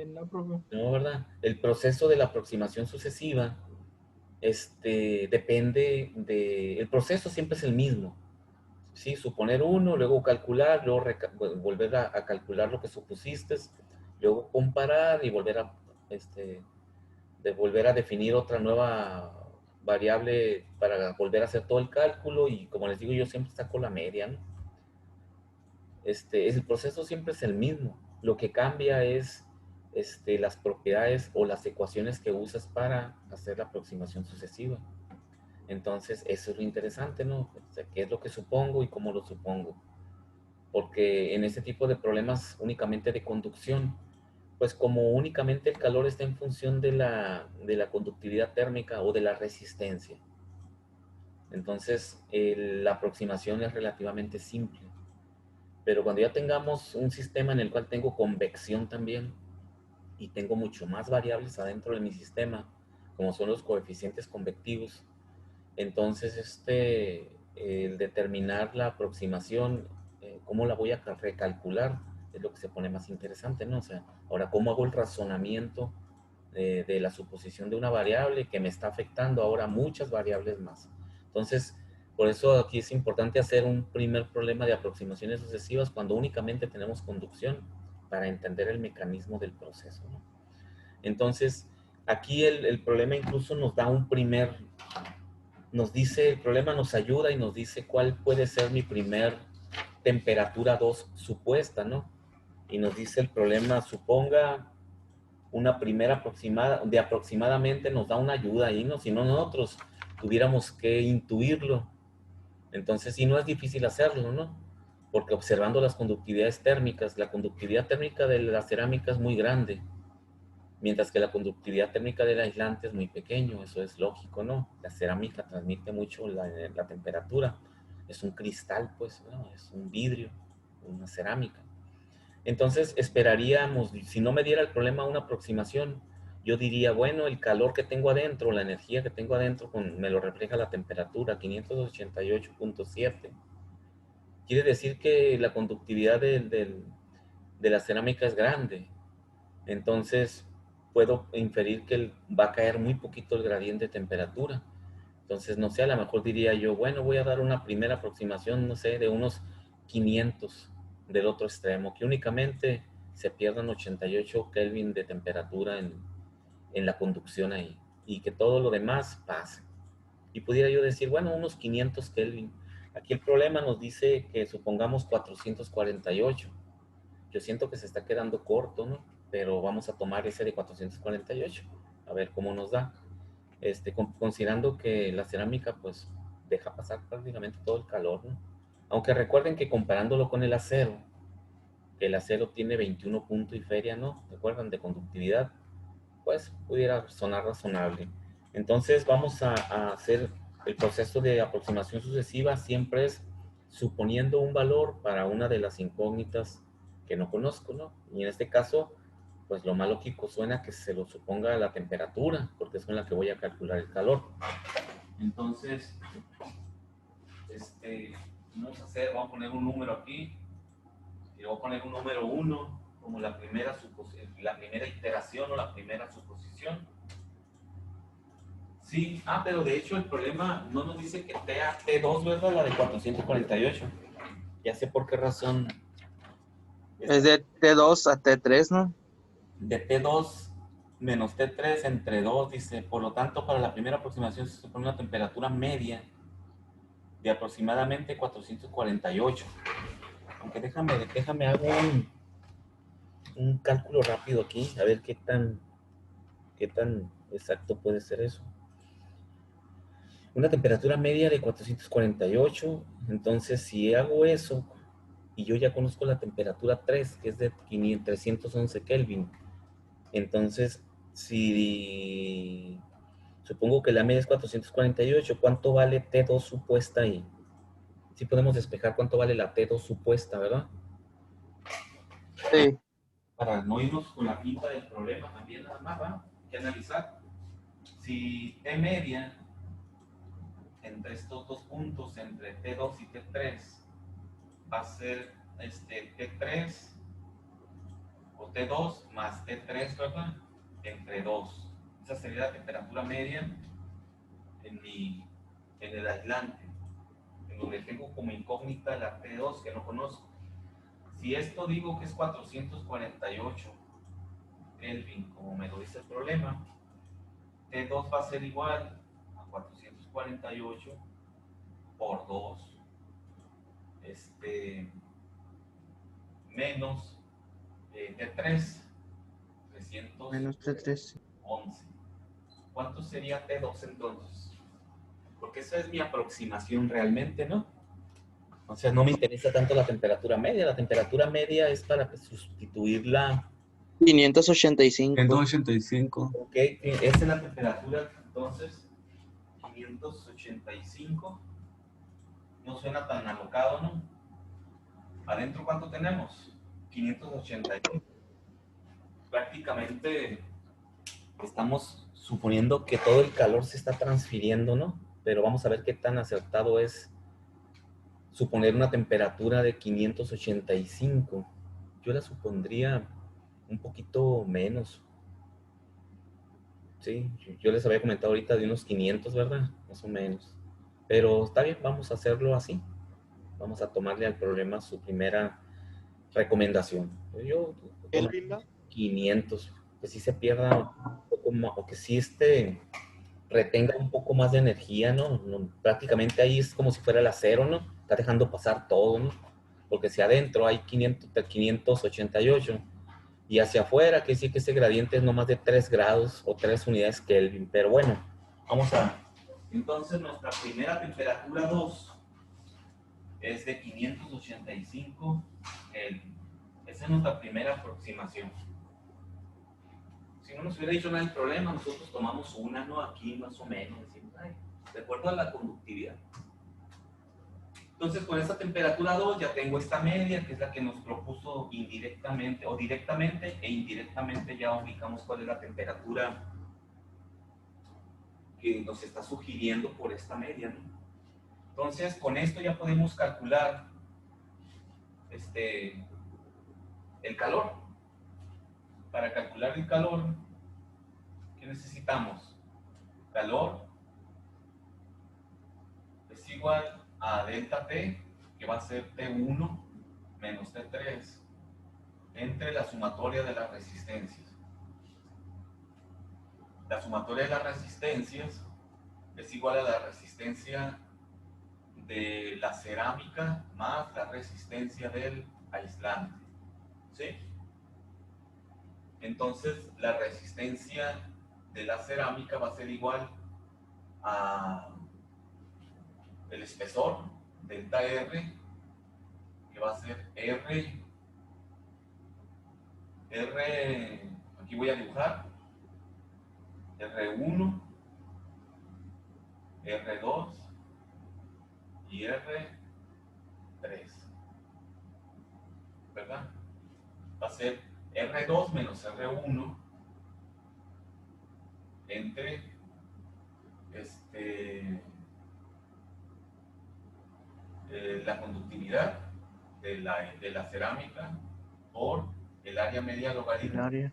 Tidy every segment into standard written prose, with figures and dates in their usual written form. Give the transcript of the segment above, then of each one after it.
No, profe. No, ¿verdad? El proceso de la aproximación sucesiva, depende de... El proceso siempre es el mismo. ¿Sí? Suponer uno, luego calcular, luego volver a calcular lo que supusiste, luego comparar y este, volver a definir otra nueva variable para volver a hacer todo el cálculo y como les digo yo siempre saco la media, ¿no? El proceso siempre es el mismo, lo que cambia es las propiedades o las ecuaciones que usas para hacer la aproximación sucesiva. Entonces eso es lo interesante, ¿no? O sea, qué es lo que supongo y cómo lo supongo, porque en este tipo de problemas únicamente de conducción, pues como únicamente el calor está en función de la conductividad térmica o de la resistencia, entonces la aproximación es relativamente simple. Pero cuando ya tengamos un sistema en el cual tengo convección también y tengo mucho más variables adentro de mi sistema, como son los coeficientes convectivos, entonces el determinar la aproximación, cómo la voy a recalcular, es lo que se pone más interesante, ¿no? O sea, ahora, ¿cómo hago el razonamiento de la suposición de una variable que me está afectando ahora muchas variables más? Entonces, por eso aquí es importante hacer un primer problema de aproximaciones sucesivas cuando únicamente tenemos conducción para entender el mecanismo del proceso, ¿no? Entonces, aquí el problema incluso nos dice, el problema nos ayuda y nos dice cuál puede ser mi primer temperatura 2 supuesta, ¿no? Y nos dice el problema, suponga una primera aproximadamente, nos da una ayuda ahí, ¿no? Si no, nosotros tuviéramos que intuirlo. Entonces, sí, no es difícil hacerlo, ¿no? Porque observando las conductividades térmicas, la conductividad térmica de la cerámica es muy grande, mientras que la conductividad térmica del aislante es muy pequeño, eso es lógico, ¿no? La cerámica transmite mucho la temperatura, es un cristal, pues, ¿no? Es un vidrio, una cerámica. Entonces esperaríamos, si no me diera el problema una aproximación, yo diría, bueno, el calor que tengo adentro, la energía que tengo adentro, me lo refleja la temperatura, 588.7. Quiere decir que la conductividad de la cerámica es grande. Entonces puedo inferir que va a caer muy poquito el gradiente de temperatura. Entonces, no sé, a lo mejor diría yo, bueno, voy a dar una primera aproximación, no sé, de unos 500 del otro extremo, que únicamente se pierdan 88 Kelvin de temperatura en la conducción ahí, y que todo lo demás pase. Y pudiera yo decir, bueno, unos 500 Kelvin. Aquí el problema nos dice que supongamos 448. Yo siento que se está quedando corto, ¿no? Pero vamos a tomar ese de 448, a ver cómo nos da. Considerando que la cerámica, pues, deja pasar prácticamente todo el calor, ¿no? Aunque recuerden que comparándolo con el acero, que el acero tiene 21 puntos y feria, ¿no? ¿Recuerdan? De conductividad, pues, pudiera sonar razonable. Entonces, vamos a hacer el proceso de aproximación sucesiva, siempre es suponiendo un valor para una de las incógnitas que no conozco, ¿no? Y en este caso, pues lo más lógico suena que se lo suponga la temperatura, porque es con la que voy a calcular el calor. Entonces, este, vamos a poner un número aquí, y voy a poner un número uno como la primera iteración o la primera suposición. Sí, pero de hecho el problema no nos dice que T2, ¿verdad? La de 448. Ya sé por qué razón Es está de T2 a T3, ¿no? de T2 menos T3 entre 2, dice. Por lo tanto, para la primera aproximación se supone una temperatura media de aproximadamente 448. Aunque déjame hago un cálculo rápido aquí, a ver qué tan exacto puede ser eso. Una temperatura media de 448, entonces si hago eso y yo ya conozco la temperatura 3, que es de 311 Kelvin, entonces si supongo que la media es 448, ¿cuánto vale T2 supuesta ahí? Si podemos despejar cuánto vale la T2 supuesta, ¿verdad? Sí. Para no irnos con la pinta del problema también nada más, ¿va? Hay que analizar. Si T media entre estos dos puntos, entre T2 y T3, va a ser T3 o T2 más T3, ¿verdad? Entre 2. Esa sería la temperatura media en el aislante, en donde tengo como incógnita la T2 que no conozco. Si esto digo que es 448 Kelvin, como me lo dice el problema, T2 va a ser igual a 448 por 2, menos T3, Menos T3. 311. ¿Cuánto sería T2 entonces? Porque esa es mi aproximación realmente, ¿no? O sea, no me interesa tanto la temperatura media. La temperatura media es para sustituir la... 585. 185. Ok, esa es la temperatura, entonces, 585. No suena tan alocado, ¿no? ¿Adentro cuánto tenemos? 582. Prácticamente estamos suponiendo que todo el calor se está transfiriendo, ¿no? Pero vamos a ver qué tan acertado es suponer una temperatura de 585. Yo la supondría un poquito menos. Sí, yo les había comentado ahorita de unos 500, ¿verdad? Más o menos. Pero está bien, vamos a hacerlo así. Vamos a tomarle al problema su primera recomendación. Yo tomaría Kelvin, ¿va? 500, que sí se pierda un poco más, o que sí retenga un poco más de energía, ¿no? Prácticamente ahí es como si fuera el acero, ¿no? Está dejando pasar todo, ¿no? Porque si adentro hay 588 y hacia afuera, que sí que ese gradiente es no más de 3 grados o 3 unidades Kelvin. Pero bueno, vamos a... Entonces nuestra primera temperatura 2 es de 585 Kelvin. Esa es nuestra primera aproximación. Si no nos hubiera dicho nada del problema, nosotros tomamos una, ¿no? Aquí más o menos, decimos, ay, de acuerdo a la conductividad. Entonces, con esta temperatura 2 ya tengo esta media, que es la que nos propuso indirectamente, o directamente e indirectamente ya ubicamos cuál es la temperatura que nos está sugiriendo por esta media, ¿no? Entonces, con esto ya podemos calcular el calor. Para calcular el calor, ¿qué necesitamos? Calor es igual a delta T, que va a ser T1 menos T3, entre la sumatoria de las resistencias. La sumatoria de las resistencias es igual a la resistencia de la cerámica más la resistencia del aislante. ¿Sí? Entonces, la resistencia de la cerámica va a ser igual a el espesor, delta R, que va a ser aquí voy a dibujar, R1, R2 y R3, ¿verdad? Va a ser R2 menos R1 entre la conductividad de la cerámica por el área media El logarítmica. área.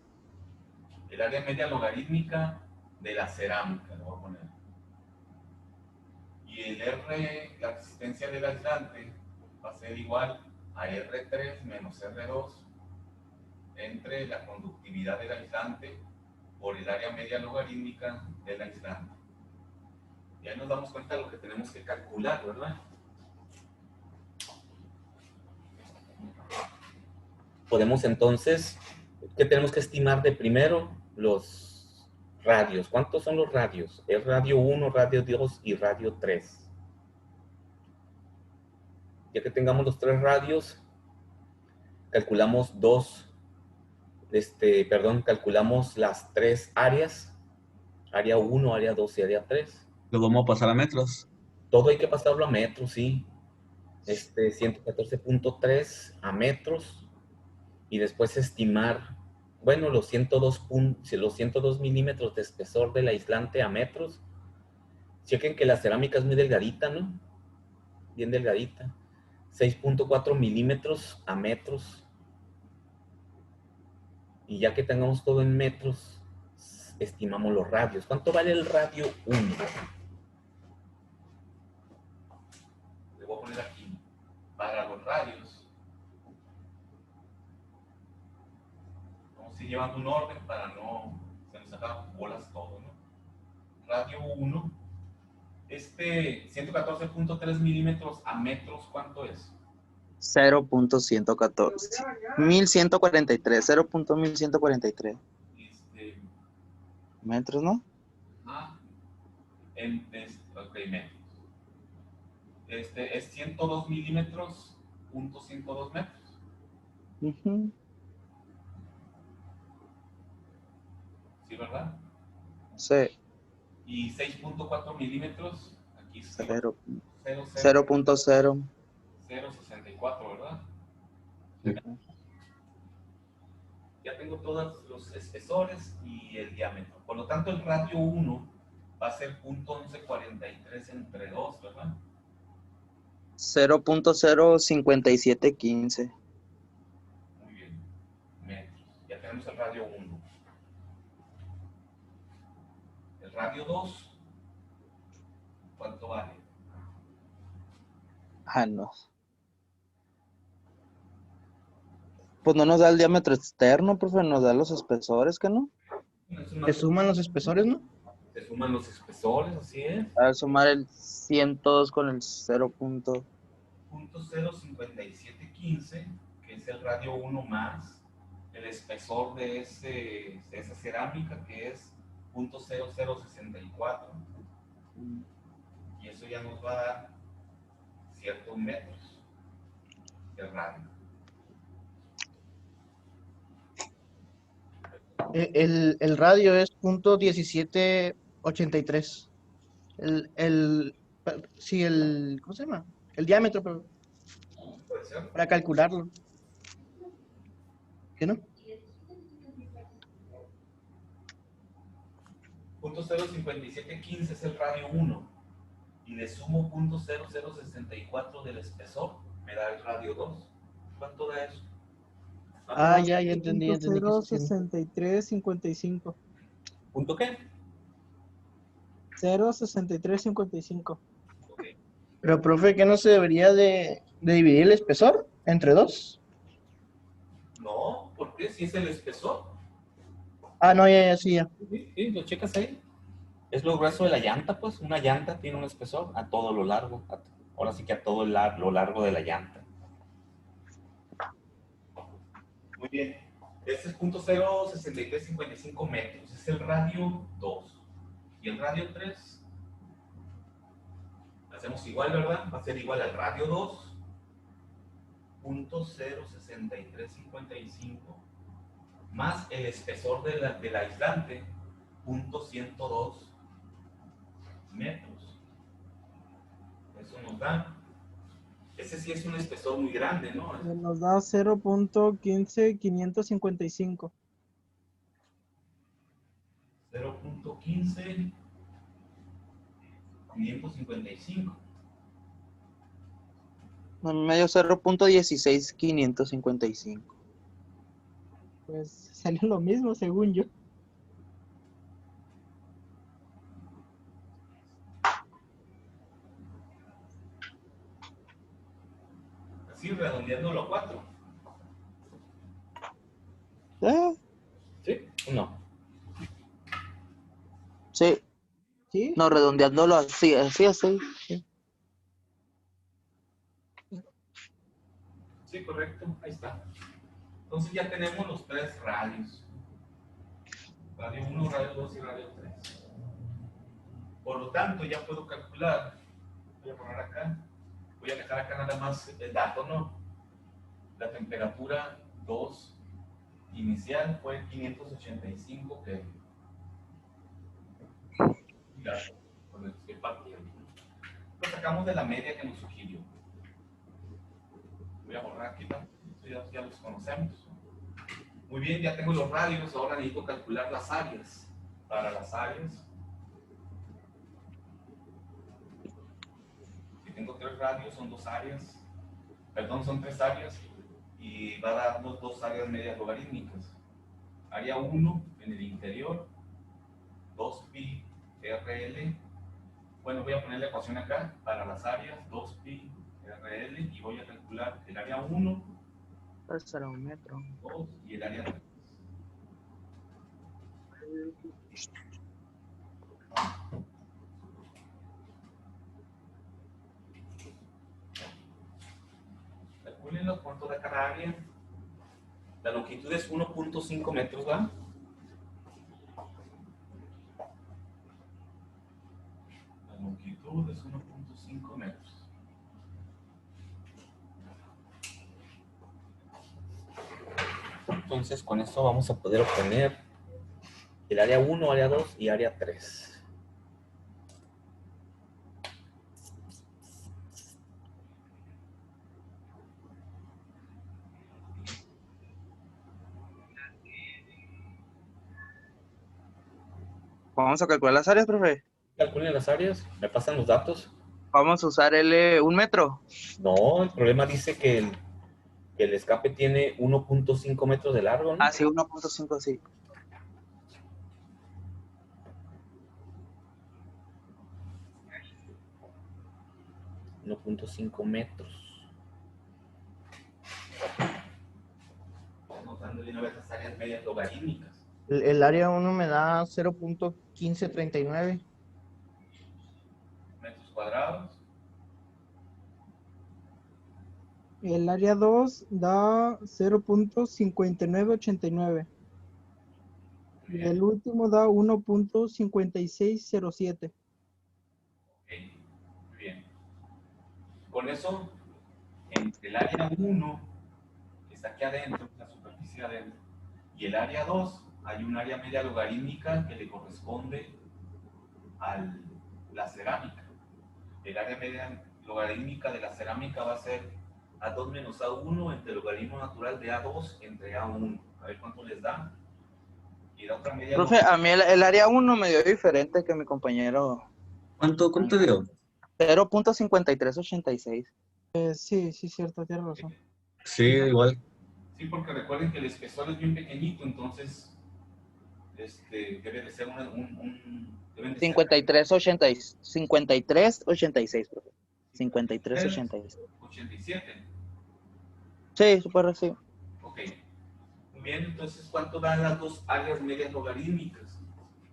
El área media logarítmica de la cerámica, lo voy a poner. Y el R, la resistencia del aislante, va a ser igual a R3 menos R2 entre la conductividad del aislante por el área media logarítmica del aislante. Y ahí nos damos cuenta de lo que tenemos que calcular, ¿verdad? Podemos entonces, ¿qué tenemos que estimar de primero? Los radios. ¿Cuántos son los radios? El radio 1, radio 2 y radio 3. Ya que tengamos los 3 radios, calculamos calculamos las 3 áreas, área 1, área 2 y área 3. Lo vamos a pasar a metros. Todo hay que pasarlo a metros, sí. 114.3 a metros. Y después estimar, bueno, los 102 milímetros de espesor del aislante a metros. Chequen que la cerámica es muy delgadita, ¿no? Bien delgadita. 6.4 milímetros a metros. Y ya que tengamos todo en metros, estimamos los radios. ¿Cuánto vale el radio 1? Le voy a poner aquí, para los radios, vamos a ir llevando un orden para no se nos hagan bolas todo, ¿no? Radio 1, 114.3 milímetros a metros, ¿cuánto es? 0.114. 1143. 0.1143 metros, ¿no? Ok, metros. Es 102 milímetros, punto 102 metros. Ujú. ¿Sí, verdad? Sí. Y 6.4 milímetros, aquí sí. 0.0. 0.64, ¿verdad? Ya tengo todos los espesores y el diámetro. Por lo tanto, el radio 1 va a ser .1143 entre 2, ¿verdad? 0.05715. Muy bien. Metros. Ya tenemos el radio 1. El radio 2, ¿cuánto vale? Ah, no. Pues no nos da el diámetro externo, profe, nos da los espesores, ¿que no? ¿Te suman los espesores, no? Se suman los espesores, así es. A sumar el 102 con el 0. .05715, que es el radio 1 más el espesor de esa cerámica, que es .0064. Y eso ya nos va a dar ciertos metros de radio. El radio es .1783. Sí, ¿cómo se llama? El diámetro, pero ¿Puede ser? para calcularlo. ¿Qué no? .05715 es el radio 1 y le sumo .0064 del espesor, me da el radio 2. ¿Cuánto da eso? Ah, ya entendí. ¿Qué está haciendo? 0.6355. ¿Punto qué? 0.6355. Ok. Pero, profe, ¿qué no se debería de dividir el espesor entre 2? No, ¿por qué? Si es el espesor. Ah, no, ya, sí, ya. Sí, lo checas ahí. Es lo grueso de la llanta, pues. Una llanta tiene un espesor a todo lo largo. Ahora sí que a todo lo largo de la llanta. Muy bien. Este es .06355 metros. Es el radio 2. Y el radio 3, hacemos igual, ¿verdad? Va a ser igual al radio 2. .06355 más el espesor del aislante, .102 metros. Eso nos da. Ese sí es un espesor muy grande, ¿no? Nos da 0.15555. 0.15555. Medio 0.16555. Pues salió lo mismo, según yo. Así redondeándolo a 4. ¿Sí o no? Sí. ¿Sí? No, redondeándolo así, así. Sí. Sí, correcto. Ahí está. Entonces ya tenemos los 3 radios. Radio 1, radio 2 y radio 3. Por lo tanto, ya puedo calcular. Voy a poner acá. Voy a dejar acá nada más el dato, ¿no? La temperatura 2 inicial fue 585 Kelvin. Claro, con el que estoy partiendo. Lo sacamos de la media que nos sugirió. Voy a borrar aquí, ¿no? Ya los conocemos. Muy bien, ya tengo los radios. Ahora necesito calcular las áreas. Para las áreas, si tengo 3 radios, son 2 áreas. Perdón, son 3 áreas. Y va a darnos 2 áreas medias logarítmicas. área 1 en el interior, 2pi RL. Bueno, voy a poner la ecuación acá para las áreas, 2pi RL, y voy a calcular el área 1, Pues será un metro. 2 y el área 3. Calculen cuánto da cada área. La longitud es 1.5 metros, ¿va? La longitud es 1.5 metros. Entonces, con esto vamos a poder obtener el área 1, área 2 y área 3. Vamos a calcular las áreas, profe. Calculen las áreas, me pasan los datos. Vamos a usar un metro. No, el problema dice que el escape tiene 1.5 metros de largo, ¿no? Ah, sí, 1.5, sí. 1.5 metros. Estamos dándole una vez las áreas medias logarítmicas. El área 1 me da 0.1539. Metros cuadrados. El área 2 da 0.5989. Muy Y bien. el último da 1.5607. Ok, muy bien. Con eso, entre el área 1, que está aquí adentro, la superficie adentro, y el área 2, hay un área media logarítmica que le corresponde a la cerámica. El área media logarítmica de la cerámica va a ser A2 menos A1 entre el logaritmo natural de A2 entre A1. A ver cuánto les da. Y la otra media Profe, a mí el área 1 me dio diferente que mi compañero. ¿Cuánto dio? 0.5386. Sí, sí, cierto, tienes razón. Sí, igual. Sí, porque recuerden que el espesor es bien pequeñito, entonces debe de ser deben de ser 5386, profe. 5386. 87. Sí, super, sí. Ok. Muy bien, entonces, ¿cuánto dan las dos áreas medias logarítmicas?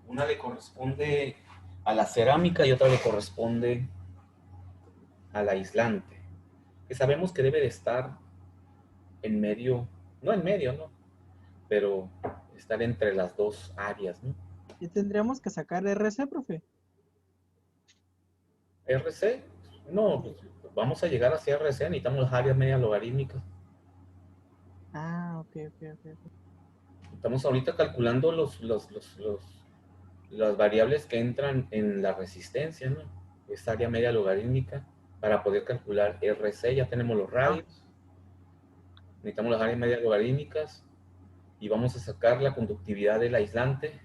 Una le corresponde a la cerámica y otra le corresponde al aislante. Que sabemos que debe de estar en medio, no en medio, ¿no? Pero estar entre las dos áreas, ¿no? Y tendríamos que sacar RC, profe. RC, no, pues vamos a llegar hacia RC, necesitamos las áreas medias logarítmicas. Ah, ok, ok, ok. Estamos ahorita calculando las variables que entran en la resistencia, ¿no? Esta área media logarítmica para poder calcular RC. Ya tenemos los radios, necesitamos las áreas medias logarítmicas y vamos a sacar la conductividad del aislante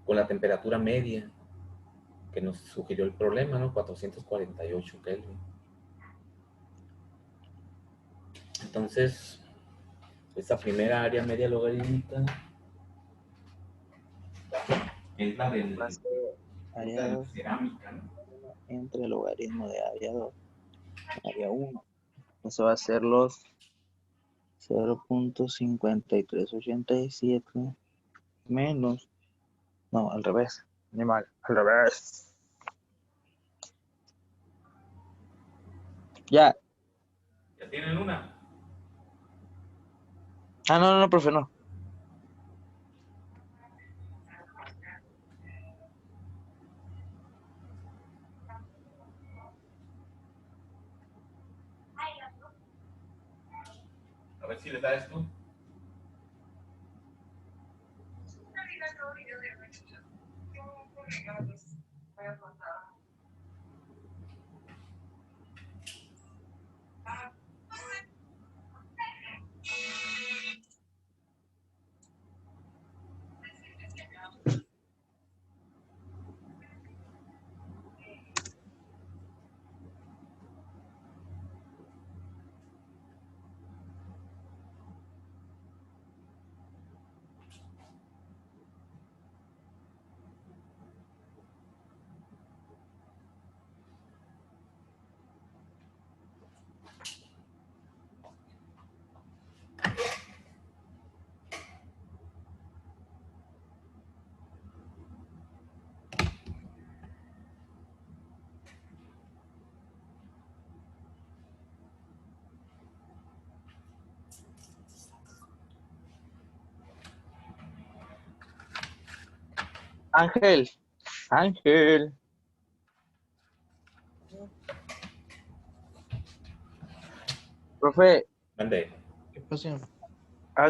con la temperatura media que nos sugirió el problema, ¿no? 448 Kelvin. Entonces, esta primera área media logarítmica es la Va a ser es área la de la 2 cerámica, ¿no? entre el logaritmo de área 2, área 1. Eso va a ser los 0.5387 menos. No, al revés. Ni mal, al revés. Ya. Ya tienen una. Ah, no, no, no, profe, no. A ver si les da esto. Ángel, Ángel. Profe, Mande. ¿Qué pasó?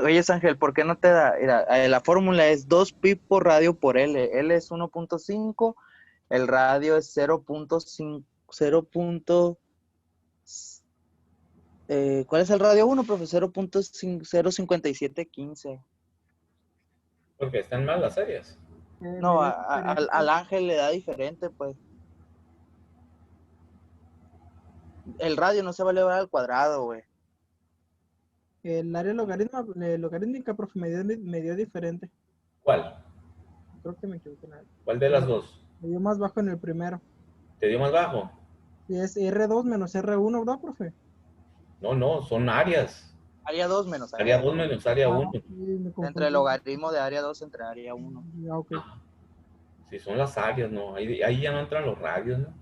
oye Ángel, ¿por qué no te da? Mira, la fórmula es 2pi por radio por L. L es 1.5, el radio es 0.5, 0. ¿Cuál es el radio 1, profe? 0.05715. Porque están mal las áreas. No, al Ángel le da diferente, pues. El radio no se va a elevar al cuadrado, güey. El área logarítmica, profe, me dio diferente. ¿Cuál? Creo que me equivoqué en algo. ¿Cuál de las dos? Me dio más bajo en el primero. ¿Te dio más bajo? Y es R2 menos R1, ¿verdad, profe? No, son áreas. Área 2 menos Área 2 menos área 1. Sí, me confundí. Entre el logaritmo de área 2 entre área 1. Ah, ok. Sí, son las áreas, ¿no? Ahí ya no entran los radios, ¿no?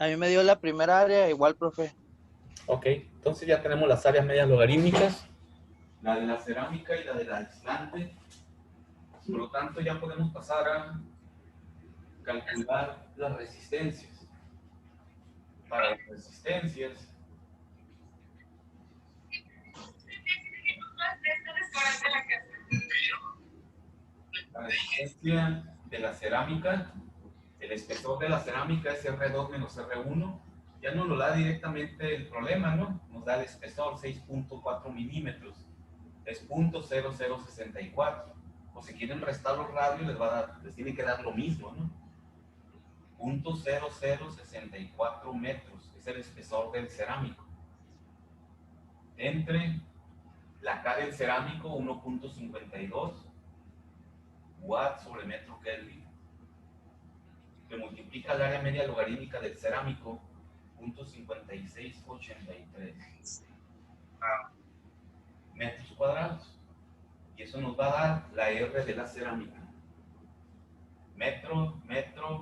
A mí me dio la primera área igual, profe. Ok, entonces ya tenemos las áreas medias logarítmicas, la de la cerámica y la del aislante. Por lo tanto, ya podemos pasar a calcular las resistencias. Para las resistencias, la resistencia de la cerámica, el espesor de la cerámica es R2 menos R1. Ya no lo da directamente el problema, ¿no? Nos da el espesor 6.4 milímetros. Es .0064. O si quieren restar los radios, les tiene que dar lo mismo, ¿no? .0064 metros es el espesor del cerámico. Entre la K del cerámico, 1.52 watts sobre metro Kelvin. Que multiplica el área media logarítmica del cerámico, .5683 metros cuadrados. Y eso nos va a dar la R de la cerámica. Metro,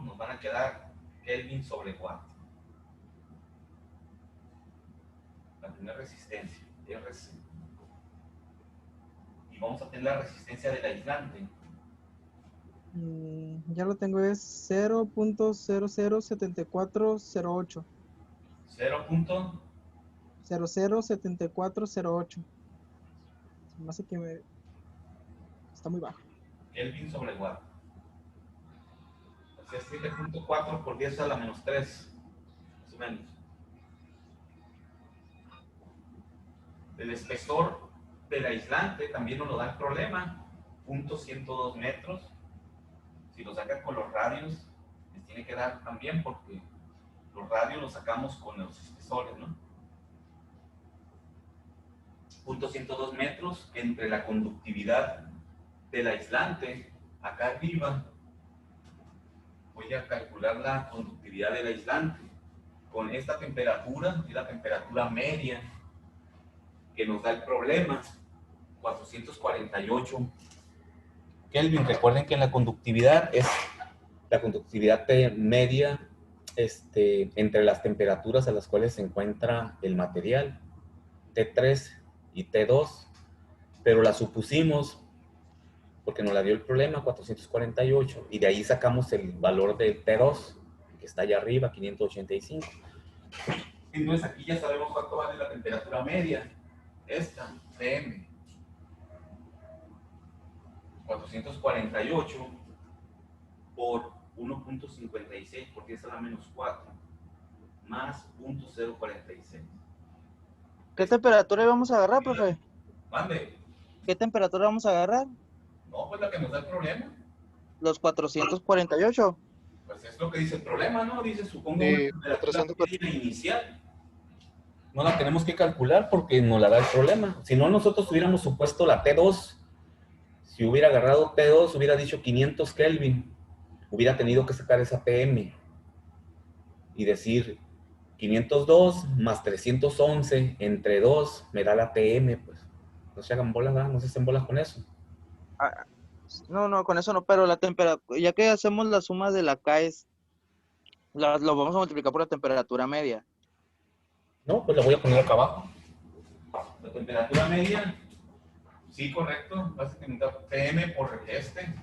nos van a quedar Kelvin sobre watt. La primera resistencia, RC. Y vamos a tener la resistencia del aislante. Ya lo tengo, es 0.007408. 007408. Se me hace que está muy bajo. Kelvin sobre watt. O sea, 7.4 por 10 a la menos 3, más o menos. El espesor del aislante también nos lo da el problema, .102 metros. Si lo sacan con los radios, les tiene que dar también, porque los radios los sacamos con los espesores, ¿no? .102 metros entre la conductividad del aislante. Acá arriba voy a calcular la conductividad del aislante con esta temperatura, y la temperatura media que nos da el problema, 448 Kelvin. Recuerden que la conductividad es la conductividad media entre las temperaturas a las cuales se encuentra el material, T3 y T2, pero la supusimos porque nos la dio el problema, 448, y de ahí sacamos el valor del T2, que está allá arriba, 585. Entonces aquí ya sabemos cuánto vale la temperatura media. Esta, PM. 448 por 1.56 por 10 a la menos 4, más .046. ¿Qué temperatura vamos a agarrar, profe? Mande. ¿Qué temperatura vamos a agarrar? No, pues la que nos da el problema. Los 448. Pues es lo que dice el problema, ¿no? Dice, supongo, Sí, una temperatura inicial. No la tenemos que calcular porque nos la da el problema. Si no, nosotros hubiéramos supuesto la T2. Si hubiera agarrado T2, hubiera dicho 500 Kelvin. Hubiera tenido que sacar esa PM y decir 502 más 311 entre 2 me da la TM, pues. No se hagan bolas, ¿verdad? No se hacen bolas con eso. Ah, no, con eso no, pero la temperatura, ya que hacemos la suma de la K lo vamos a multiplicar por la temperatura media. No, pues la voy a poner acá abajo. La temperatura media, sí, correcto. Vas a incrementar PM por este,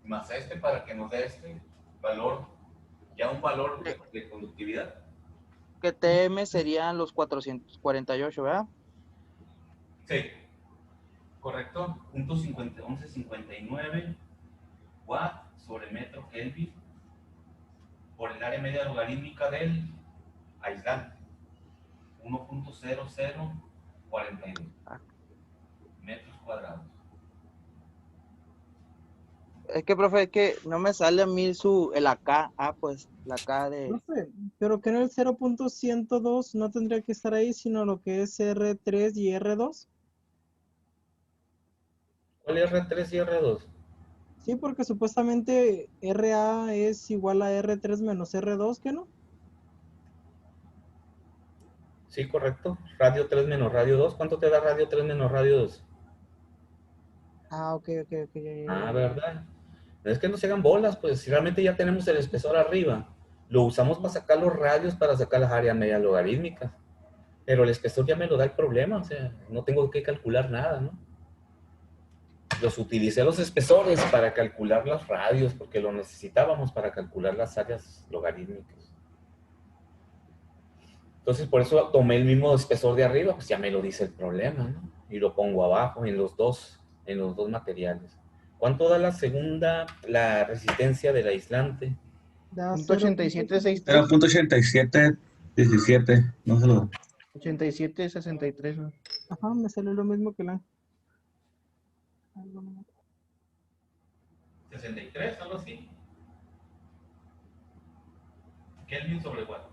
más este para que nos dé este valor, ya un valor de conductividad. Que TM serían los 448, ¿verdad? Sí, correcto. Punto 1159 watt sobre metro Kelvin por el área media logarítmica del aislante. 1.0042 metros cuadrados. Es que, profe, es que no me sale a mí el AK. Pues la K de... Profe, pero que en el 0.102 no tendría que estar ahí, sino lo que es R3 y R2. ¿Cuál es R3 y R2? Sí, porque supuestamente RA es igual a R3 menos R2, ¿qué no? Sí, correcto. Radio 3 menos radio 2. ¿Cuánto te da radio 3 menos radio 2? Ah, ok. Ah, ¿verdad? Es que no se hagan bolas, pues si realmente ya tenemos el espesor arriba, lo usamos para sacar los radios, para sacar las áreas media logarítmicas. Pero el espesor ya me lo da el problema, o sea, no tengo que calcular nada, ¿no? Utilicé los espesores para calcular los radios, porque lo necesitábamos para calcular las áreas logarítmicas. Entonces, por eso tomé el mismo espesor de arriba, pues ya me lo dice el problema, ¿no? Y lo pongo abajo en los dos materiales. ¿Cuánto da la resistencia del aislante? Da Punto 8763. Era punto 8717. No se lo. 8763. Ajá, me salió lo mismo que la. 63, algo así. Kelvin sobre watt.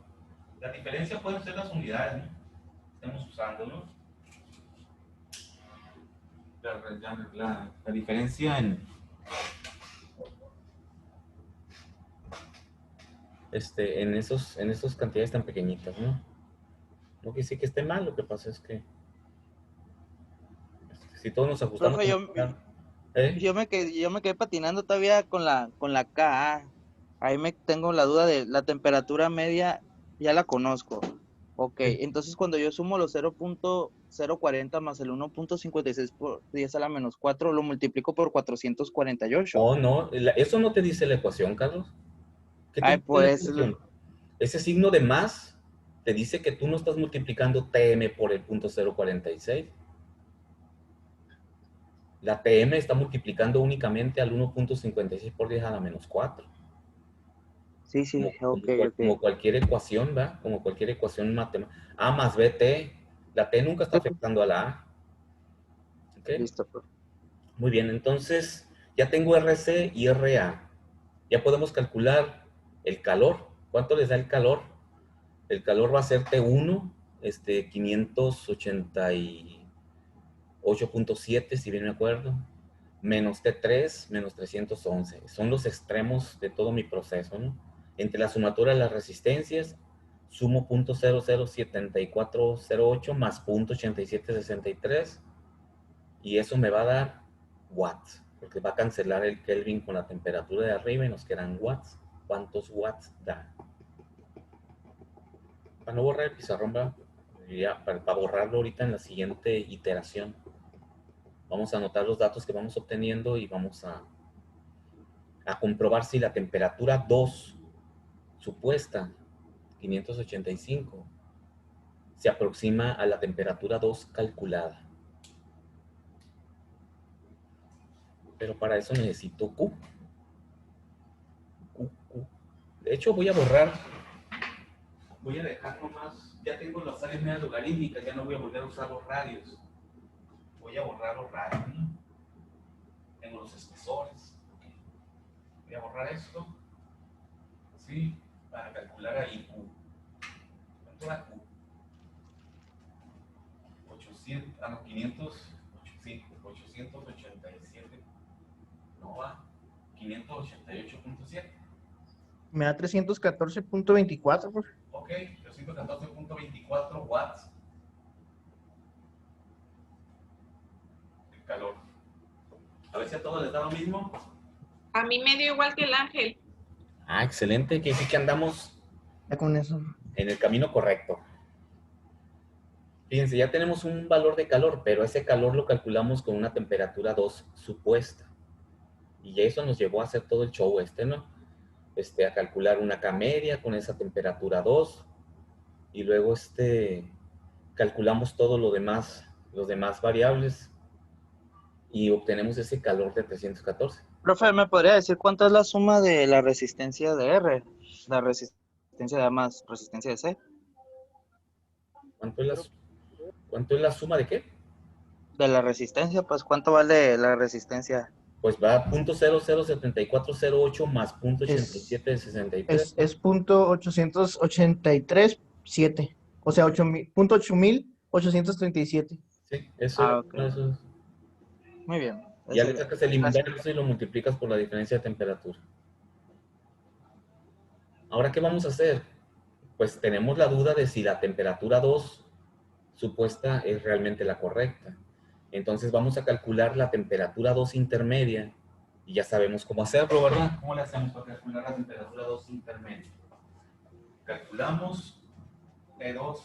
La diferencia pueden ser las unidades, ¿no? Estamos usando, ¿no? La diferencia en esos cantidades tan pequeñitas, ¿no? No quiere decir que esté mal, lo que pasa es que si todos nos ajustamos. Profe, ¿Eh? yo me quedé patinando todavía con la K. Ahí tengo la duda de la temperatura media, ya la conozco. Ok, Sí. entonces cuando yo sumo los 0.040 más el 1.56 por 10 a la menos 4, lo multiplico por 448. Oh, no, eso no te dice la ecuación, Carlos. ¿Qué te Ay, dice la pues, ecuación? Ese signo de más te dice que tú no estás multiplicando TM por el punto 0.46. La TM está multiplicando únicamente al 1.56 por 10 a la menos 4. sí, ok. Como cualquier ecuación, ¿va? Como cualquier ecuación matemática. A más BT. La T nunca está afectando a la A. ¿Ok? Listo, profe. Muy bien, entonces ya tengo RC y RA. Ya podemos calcular el calor. ¿Cuánto les da el calor? El calor va a ser T1, 588.7, si bien me acuerdo, menos T3, menos 311. Son los extremos de todo mi proceso, ¿no? Entre la sumatoria de las resistencias, sumo 0.007408 más 0.8763 y eso me va a dar watts, porque va a cancelar el Kelvin con la temperatura de arriba y nos quedan watts. ¿Cuántos watts da? Para no borrar el pizarrón, ya, para borrarlo ahorita en la siguiente iteración. Vamos a anotar los datos que vamos obteniendo y vamos a comprobar si la temperatura 2 supuesta, 585, se aproxima a la temperatura 2 calculada. Pero para eso necesito Q. De hecho, voy a dejar nomás, ya tengo las áreas medias logarítmicas, ya no voy a volver a usar los radios. Voy a borrar los radios, ¿no? Tengo los espesores. Voy a borrar esto. ¿Sí? Para calcular ahí Q. ¿Cuánto da Q? 887. No va. 588.7. Me da 314.24, profe. Oh, Ok, 214.24 watts de calor. A ver si a todos les da lo mismo. A mí me dio igual que el Ángel. Ah, excelente, que sí que andamos Ya con eso. en el camino correcto. Fíjense, ya tenemos un valor de calor, pero ese calor lo calculamos con una temperatura 2 supuesta. Y eso nos llevó a hacer todo el show ¿no? A calcular una K media con esa temperatura 2. Y luego calculamos todo lo demás, los demás variables y obtenemos ese calor de 314. Profe, ¿me podría decir cuánto es la suma de la resistencia de R? La resistencia de A más resistencia de C. ¿Cuánto es la suma de qué? De la resistencia, pues, ¿cuánto vale la resistencia? Pues va .007408 más .8763. Es punto 883.7. O sea, 8.837. Sí, eso, Ah, ok. eso es. Muy bien. Ya le sacas el inverso y lo multiplicas por la diferencia de temperatura. Ahora, ¿qué vamos a hacer? Pues tenemos la duda de si la temperatura 2 supuesta es realmente la correcta. Entonces vamos a calcular la temperatura 2 intermedia y ya sabemos cómo hacerlo, ¿verdad? ¿Cómo le hacemos para calcular la temperatura 2 intermedia? Calculamos T2.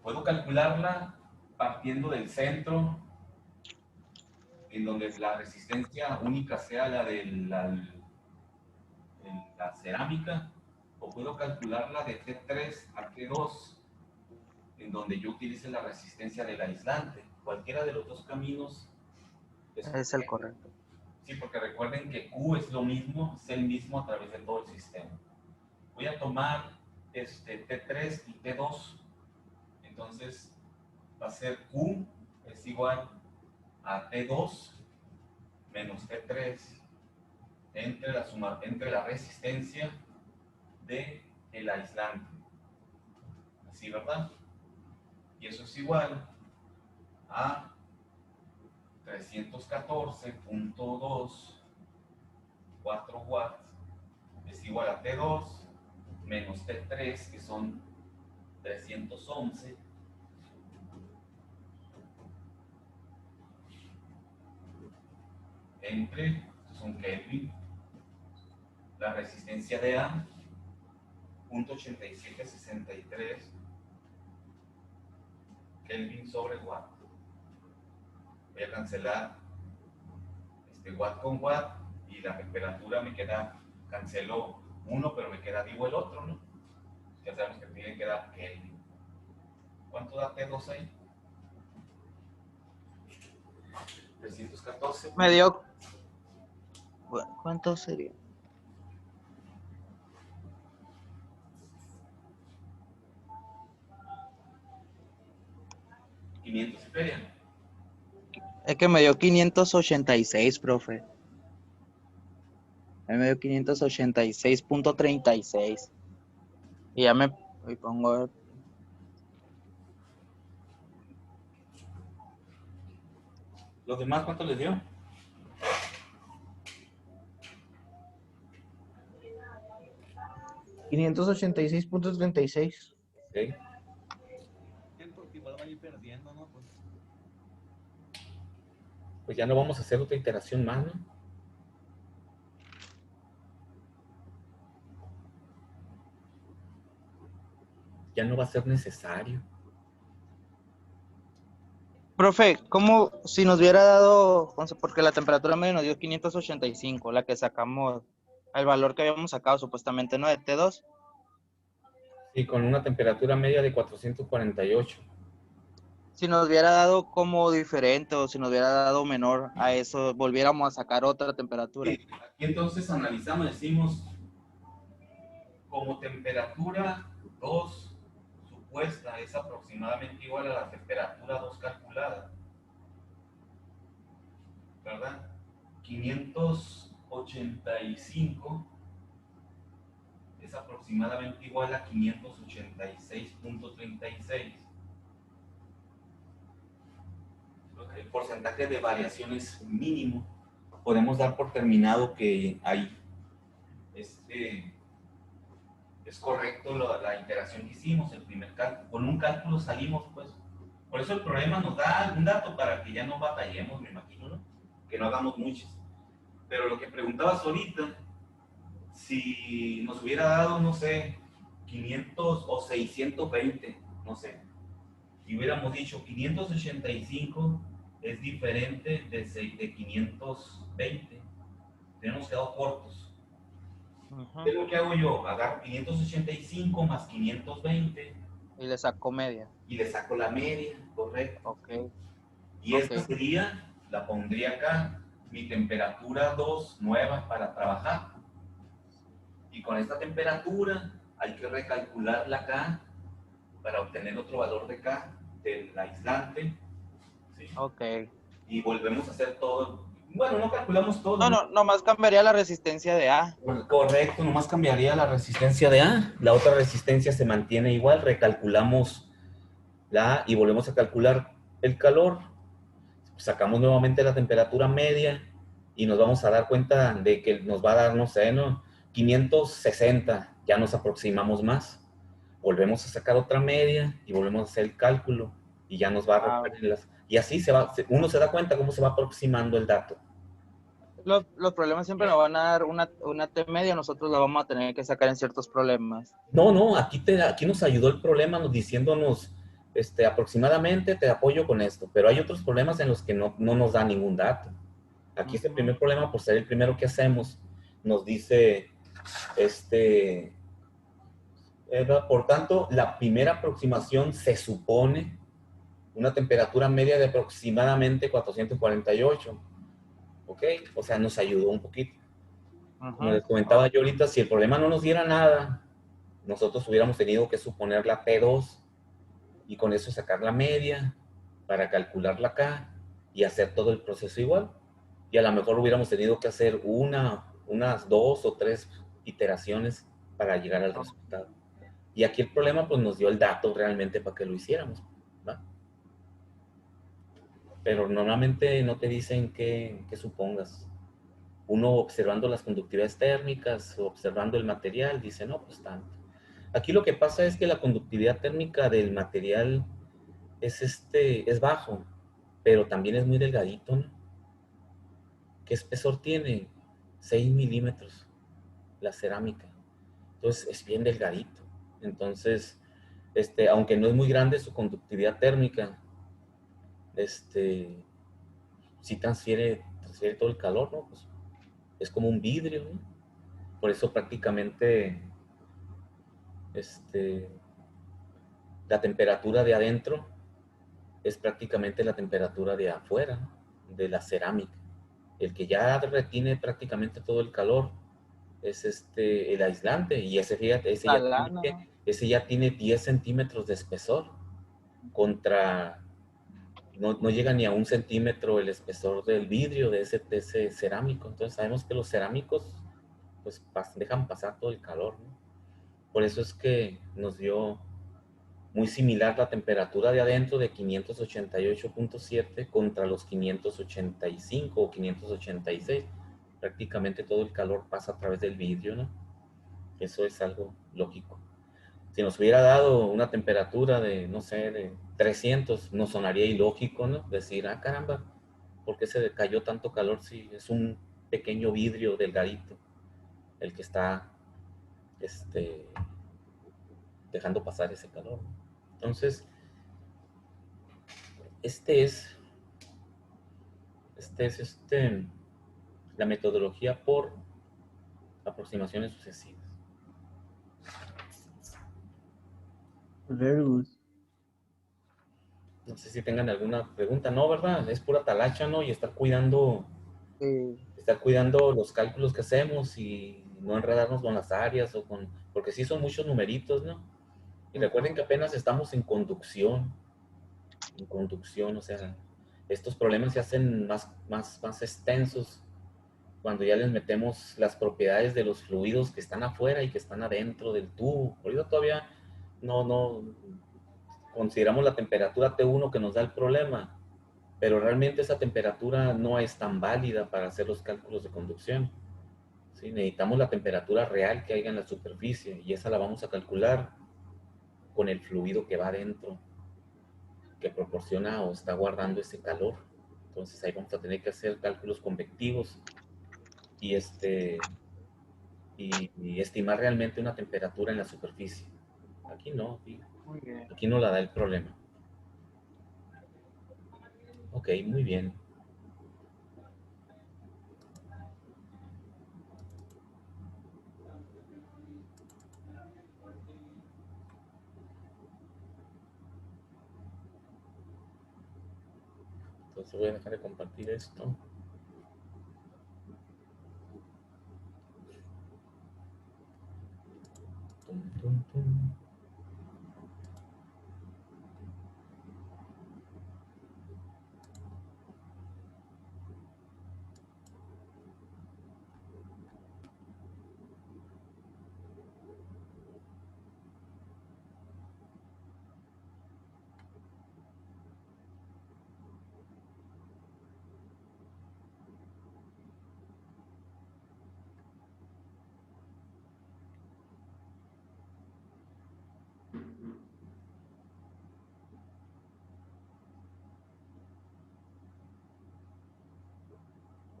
Puedo calcularla partiendo del centro, en donde la resistencia única sea la de la cerámica, o puedo calcularla de T3 a T2, en donde yo utilice la resistencia del aislante. Cualquiera de los dos caminos Es el correcto. Sí, porque recuerden que Q es lo mismo, es el mismo a través de todo el sistema. Voy a tomar T3 y T2. Entonces va a ser Q es igual a T2 menos T3 entre la resistencia de el aislante. Así, ¿verdad? Y eso es igual a 314.2 4 watts es igual a T2 menos T3, que son 311 entre, estos son Kelvin, la resistencia de A, .8763 Kelvin sobre watt. Voy a cancelar watt con watt y la temperatura me queda, cancelo uno, pero me queda vivo el otro, ¿no? Ya sabemos que tiene que dar Kelvin. ¿Cuánto da T2 ahí? 314. Me dio... ¿Cuánto sería? ¿500 y feria? Es que me dio 586, profe. A mí me dio 586.36. Y ya me pongo... ¿Los demás cuánto les dio? $586.36. Sí. Igual va a ir perdiendo, ¿no? Pues ya no vamos a hacer otra iteración más, ¿no? Ya no va a ser necesario. Profe, ¿cómo si nos hubiera dado, porque la temperatura media nos dio 585, la que sacamos, el valor que habíamos sacado supuestamente, ¿no? De T2. Sí, con una temperatura media de 448. Si nos hubiera dado como diferente o si nos hubiera dado menor a eso, volviéramos a sacar otra temperatura. Sí, aquí entonces analizamos, decimos, como temperatura 2 supuesta es aproximadamente igual a la temperatura 2 calculada, ¿verdad? 585 es aproximadamente igual a 586.36. El porcentaje de variación es mínimo. Podemos dar por terminado que hay es correcto la iteración que hicimos, el primer cálculo. Con un cálculo salimos, pues. Por eso el problema nos da un dato para que ya no batallemos, me imagino, ¿no? Que no hagamos muchos. Pero lo que preguntabas ahorita, si nos hubiera dado, no sé, 500 o 620, no sé, y hubiéramos dicho 585 es diferente de 520, tenemos quedado cortos. Ujú. ¿Qué es lo que hago yo? Agarro 585 más 520 Y le sacó media. y le saco la media, correcto. Ok. Y esta sería, la pondría acá, mi temperatura 2 nueva para trabajar. Y con esta temperatura hay que recalcularla acá para obtener otro valor de K del aislante. ¿Sí? Ok. Y volvemos a hacer todo. Bueno, no calculamos todo. No, nomás cambiaría la resistencia de A. Correcto, nomás cambiaría la resistencia de A. La otra resistencia se mantiene igual. Recalculamos la A y volvemos a calcular el calor. Sacamos nuevamente la temperatura media y nos vamos a dar cuenta de que nos va a dar, no sé, ¿no? 560. Ya nos aproximamos más. Volvemos a sacar otra media y volvemos a hacer el cálculo y ya nos va a arrojar en las... Y así uno se da cuenta cómo se va aproximando el dato. Los problemas siempre nos van a dar una T media, nosotros la vamos a tener que sacar en ciertos problemas. No, aquí nos ayudó el problema diciéndonos aproximadamente te apoyo con esto, pero hay otros problemas en los que no nos da ningún dato. Aquí este primer problema, por ser el primero que hacemos, nos dice, por tanto, la primera aproximación se supone una temperatura media de aproximadamente 448. ¿Ok? O sea, nos ayudó un poquito. Como les comentaba yo ahorita, si el problema no nos diera nada, nosotros hubiéramos tenido que suponer la P2 y con eso sacar la media para calcularla acá y hacer todo el proceso igual. Y a lo mejor hubiéramos tenido que hacer unas 2 o 3 iteraciones para llegar al resultado. Y aquí el problema pues nos dio el dato realmente para que lo hiciéramos, ¿va? Pero normalmente no te dicen que supongas. Uno observando las conductividades térmicas, observando el material, dice, no, pues tanto. Aquí lo que pasa es que la conductividad térmica del material es bajo, pero también es muy delgadito, ¿no? ¿Qué espesor tiene? 6 milímetros la cerámica. Entonces es bien delgadito. Entonces, aunque no es muy grande su conductividad térmica, sí transfiere todo el calor, ¿no? Pues es como un vidrio, ¿no? Por eso prácticamente la temperatura de adentro es prácticamente la temperatura de afuera, ¿no? De la cerámica. El que ya retiene prácticamente todo el calor es el aislante, y fíjate, ese ya tiene 10 centímetros de espesor contra, no llega ni a 1 centímetro el espesor del vidrio de ese cerámico. Entonces sabemos que los cerámicos pues dejan pasar todo el calor, ¿no? Por eso es que nos dio muy similar la temperatura de adentro de 588.7 contra los 585 o 586. Prácticamente todo el calor pasa a través del vidrio, ¿no? Eso es algo lógico. Si nos hubiera dado una temperatura de, no sé, de 300, nos sonaría ilógico, ¿no? Decir, ah, caramba, ¿por qué se cayó tanto calor si es un pequeño vidrio delgadito el que está dejando pasar ese calor? Entonces, es la metodología por aproximaciones sucesivas. Very good. No sé si tengan alguna pregunta. No, ¿verdad? Es pura talacha, ¿no? Y estar cuidando los cálculos que hacemos y no enredarnos con las áreas porque sí son muchos numeritos, ¿no? Y recuerden que apenas estamos en conducción, o sea, estos problemas se hacen más extensos cuando ya les metemos las propiedades de los fluidos que están afuera y que están adentro del tubo. Ahorita todavía no consideramos la temperatura T1 que nos da el problema, pero realmente esa temperatura no es tan válida para hacer los cálculos de conducción. ¿sí? Necesitamos la temperatura real que haya en la superficie y esa la vamos a calcular con el fluido que va adentro, que proporciona o está guardando ese calor. Entonces ahí vamos a tener que hacer cálculos convectivos y, y estimar realmente una temperatura en la superficie. Aquí no, Muy bien. aquí no la da el problema. Ok, muy bien. Entonces voy a dejar de compartir esto. Tum, tum, tum.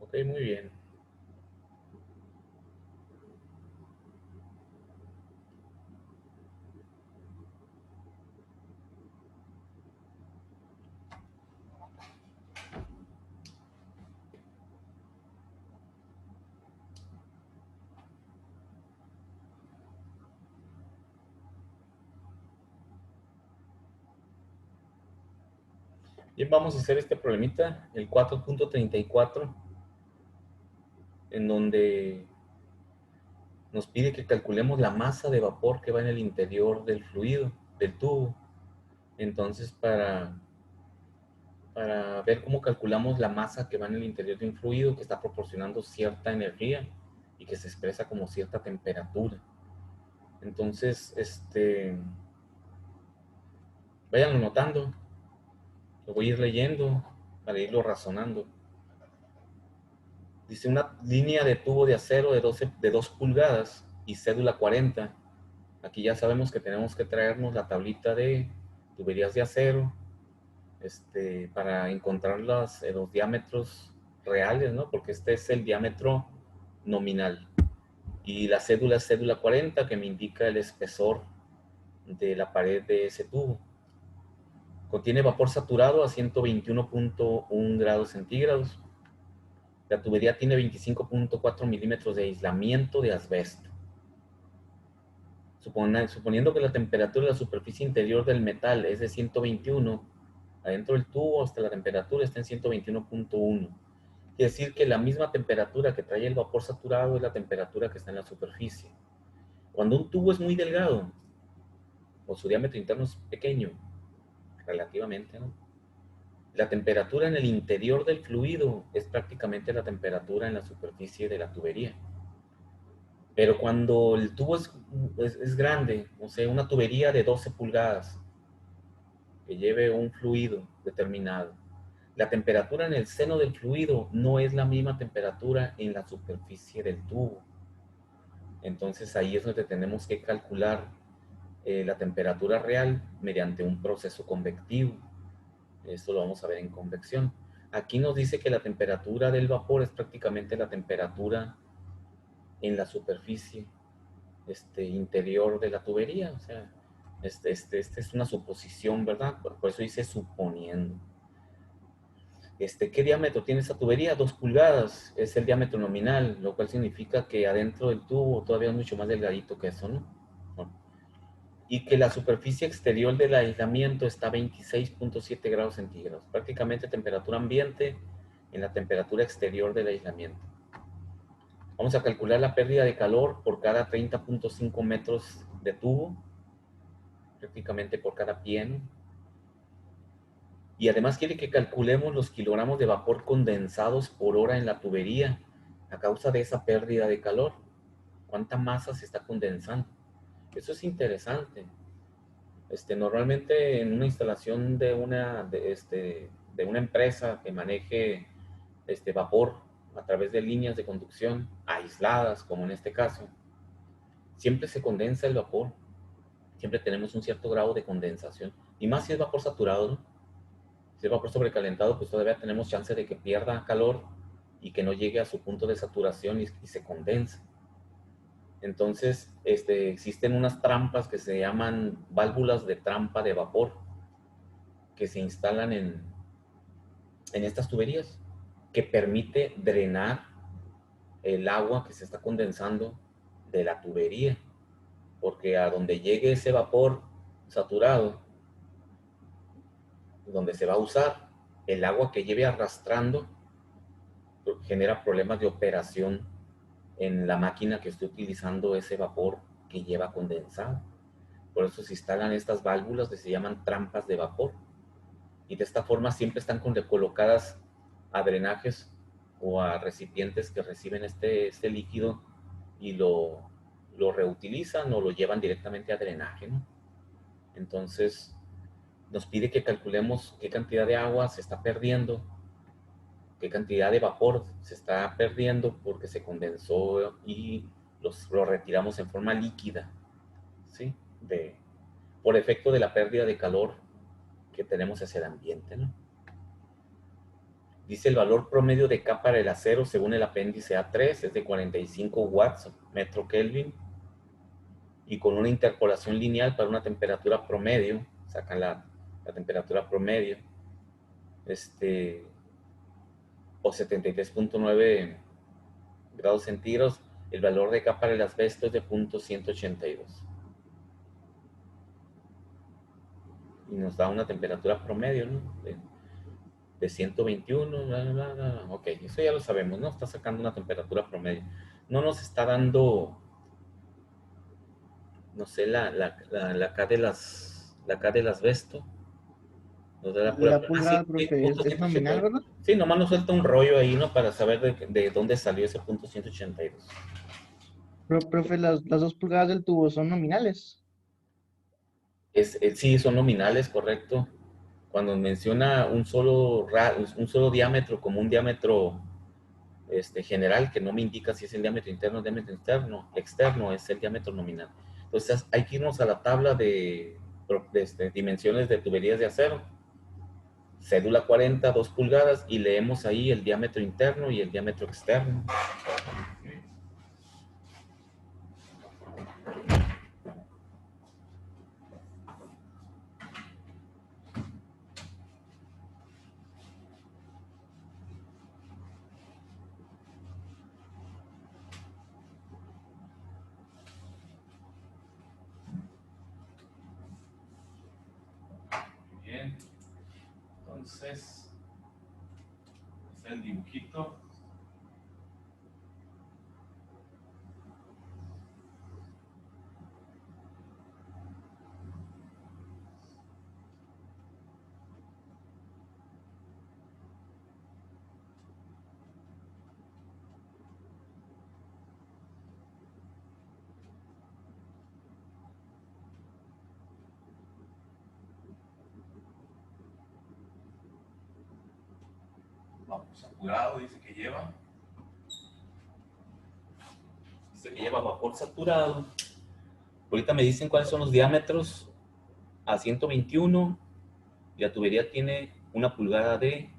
Ok, muy bien. Bien, vamos a hacer este problemita, el 4.34, en donde nos pide que calculemos la masa de vapor que va en el interior del fluido, del tubo. Entonces, para ver cómo calculamos la masa que va en el interior de un fluido que está proporcionando cierta energía y que se expresa como cierta temperatura. Entonces, vayan notando, lo voy a ir leyendo para irlo razonando. Dice una línea de tubo de acero de 2 pulgadas y cédula 40. Aquí ya sabemos que tenemos que traernos la tablita de tuberías de acero para encontrar los diámetros reales, ¿no? Porque este es el diámetro nominal. Y la cédula es cédula 40, que me indica el espesor de la pared de ese tubo. Contiene vapor saturado a 121.1 grados centígrados. La tubería tiene 25.4 milímetros de aislamiento de asbesto. Suponiendo que la temperatura de la superficie interior del metal es de 121, adentro del tubo hasta la temperatura está en 121.1. Quiere decir que la misma temperatura que trae el vapor saturado es la temperatura que está en la superficie. Cuando un tubo es muy delgado, o su diámetro interno es pequeño, relativamente, ¿no? La temperatura en el interior del fluido es prácticamente la temperatura en la superficie de la tubería. Pero cuando el tubo es grande, o sea, una tubería de 12 pulgadas que lleve un fluido determinado, la temperatura en el seno del fluido no es la misma temperatura en la superficie del tubo. Entonces ahí es donde tenemos que calcular la temperatura real mediante un proceso convectivo. Esto lo vamos a ver en convección. Aquí nos dice que la temperatura del vapor es prácticamente la temperatura en la superficie interior de la tubería. O sea, esta es una suposición, ¿verdad? Por eso dice suponiendo. ¿Qué diámetro tiene esa tubería? 2 pulgadas es el diámetro nominal, lo cual significa que adentro del tubo todavía es mucho más delgadito que eso, ¿no? Bueno, y que la superficie exterior del aislamiento está a 26.7 grados centígrados, prácticamente temperatura ambiente en la temperatura exterior del aislamiento. Vamos a calcular la pérdida de calor por cada 30.5 metros de tubo, prácticamente por cada pie, ¿no? Y además quiere que calculemos los kilogramos de vapor condensados por hora en la tubería a causa de esa pérdida de calor. ¿Cuánta masa se está condensando? Eso es interesante. Normalmente en una instalación de una empresa que maneje vapor a través de líneas de conducción aisladas, como en este caso, siempre se condensa el vapor. Siempre tenemos un cierto grado de condensación. Y más si es vapor saturado, ¿no? Si es vapor sobrecalentado, pues todavía tenemos chance de que pierda calor y que no llegue a su punto de saturación y se condense. Entonces, existen unas trampas que se llaman válvulas de trampa de vapor que se instalan en estas tuberías, que permite drenar el agua que se está condensando de la tubería, porque a donde llegue ese vapor saturado, donde se va a usar, el agua que lleve arrastrando genera problemas de operación en la máquina que esté utilizando ese vapor que lleva condensado. Por eso se instalan estas válvulas que se llaman trampas de vapor. Y de esta forma siempre están colocadas a drenajes o a recipientes que reciben este líquido y lo reutilizan o lo llevan directamente a drenaje, ¿no? Entonces, nos pide que calculemos qué cantidad de agua se está perdiendo, qué cantidad de vapor se está perdiendo porque se condensó y lo retiramos en forma líquida, ¿sí? Por efecto de la pérdida de calor que tenemos hacia el ambiente, ¿no? Dice el valor promedio de K para el acero según el apéndice A3 es de 45 watts metro Kelvin y con una interpolación lineal para una temperatura promedio, sacan la temperatura promedio, o 73.9 grados centígrados, el valor de K para el asbesto es de 0.182. Y nos da una temperatura promedio, ¿no? De 121, bla, bla, bla. Ok, eso ya lo sabemos, ¿no? Está sacando una temperatura promedio. No nos está dando, no sé, la K del asbesto. Nos da la pura... La pulgada, profe, punto es nominal, 182. ¿verdad? Sí, nomás nos suelta un rollo ahí, ¿no? Para saber de dónde salió ese punto 182. Profe, las 2 pulgadas del tubo son nominales. Sí, son nominales, correcto. Cuando menciona un solo diámetro como un diámetro general, que no me indica si es el diámetro interno o el diámetro externo es el diámetro nominal. Entonces hay que irnos a la tabla de dimensiones de tuberías de acero, cédula 40, 2 pulgadas, y leemos ahí el diámetro interno y el diámetro externo. Bien, entonces, este es el dibujito. Vamos, apurado, dice que lleva. Dice que lleva vapor saturado. Ahorita me dicen cuáles son los diámetros a 121 y la tubería tiene 1 pulgada de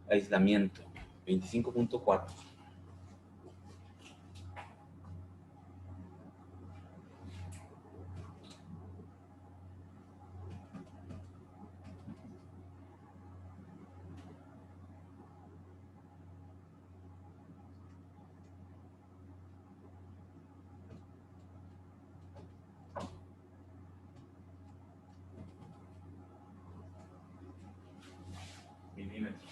aislamiento, 25.4. Milímetros.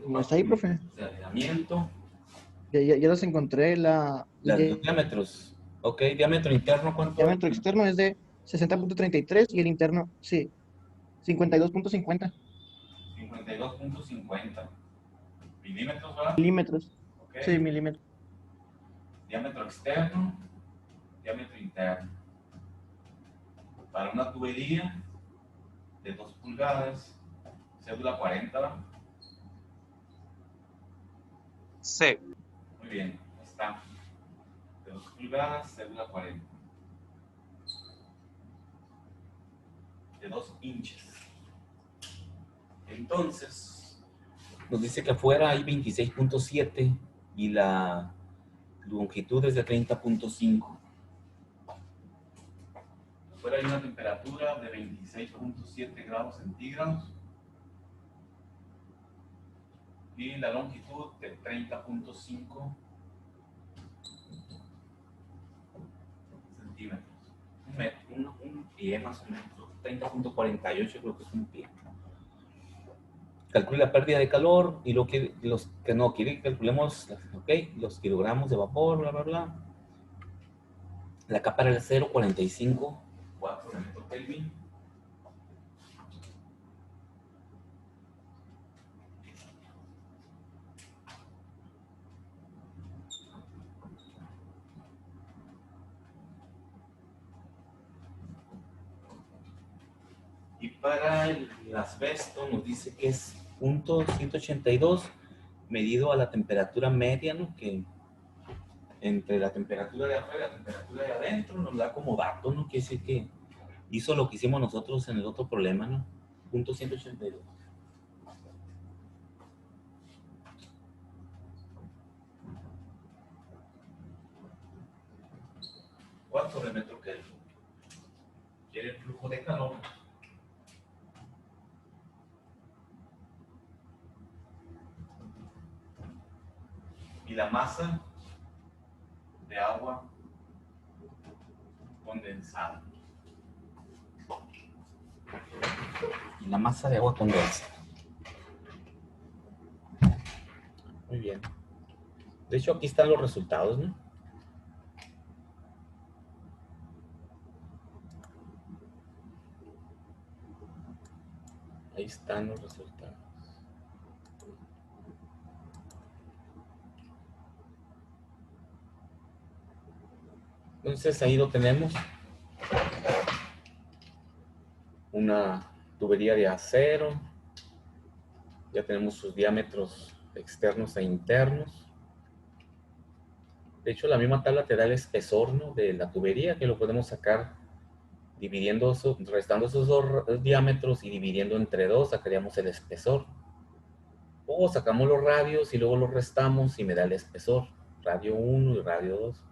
¿No está ahí, profe? De aislamiento. Ya los encontré. Los diámetros. Ok, diámetro interno, ¿cuánto? Diámetro externo es de 60.33 y el interno, sí, 52.50 52.50 milímetros, ¿verdad? milímetros. Okay. Sí, milímetros. Diámetro externo, diámetro interno. Para una tubería de 2 pulgadas, cédula 40, ¿verdad? Sí. Muy bien, ahí está. De 2 pulgadas, célula 40. De 2 inches. Entonces, nos dice que afuera hay 26.7 y la longitud es de 30.5. Afuera hay una temperatura de 26.7 grados centígrados y la longitud de 30.5 centímetros. Un metro, un pie más o menos, 30.48 creo que es un pie. Calcule la pérdida de calor y los que no quiere que calculemos, los kilogramos de vapor, bla, bla, bla. La capa era el 0.45, de metro Kelvin. Y para el asbesto nos dice que es punto 182 medido a la temperatura media, ¿no? Que entre la temperatura de afuera y la temperatura de adentro nos da como dato, ¿no? Quiere decir que hizo lo que hicimos nosotros en el otro problema, ¿no? Punto 182. Sobre metro Kelvin. Quiere el flujo de calor. Y la masa de agua condensada. Y la masa de agua condensada. Muy bien. De hecho, aquí están los resultados, ¿no? Ahí están los resultados. Entonces ahí lo tenemos. Una tubería de acero. Ya tenemos sus diámetros externos e internos. De hecho, la misma tabla te da el espesor, ¿no? De la tubería, que lo podemos sacar dividiendo, restando esos dos diámetros y dividiendo entre 2, sacaríamos el espesor. O sacamos los radios y luego los restamos y me da el espesor. Radio 1 y radio 2.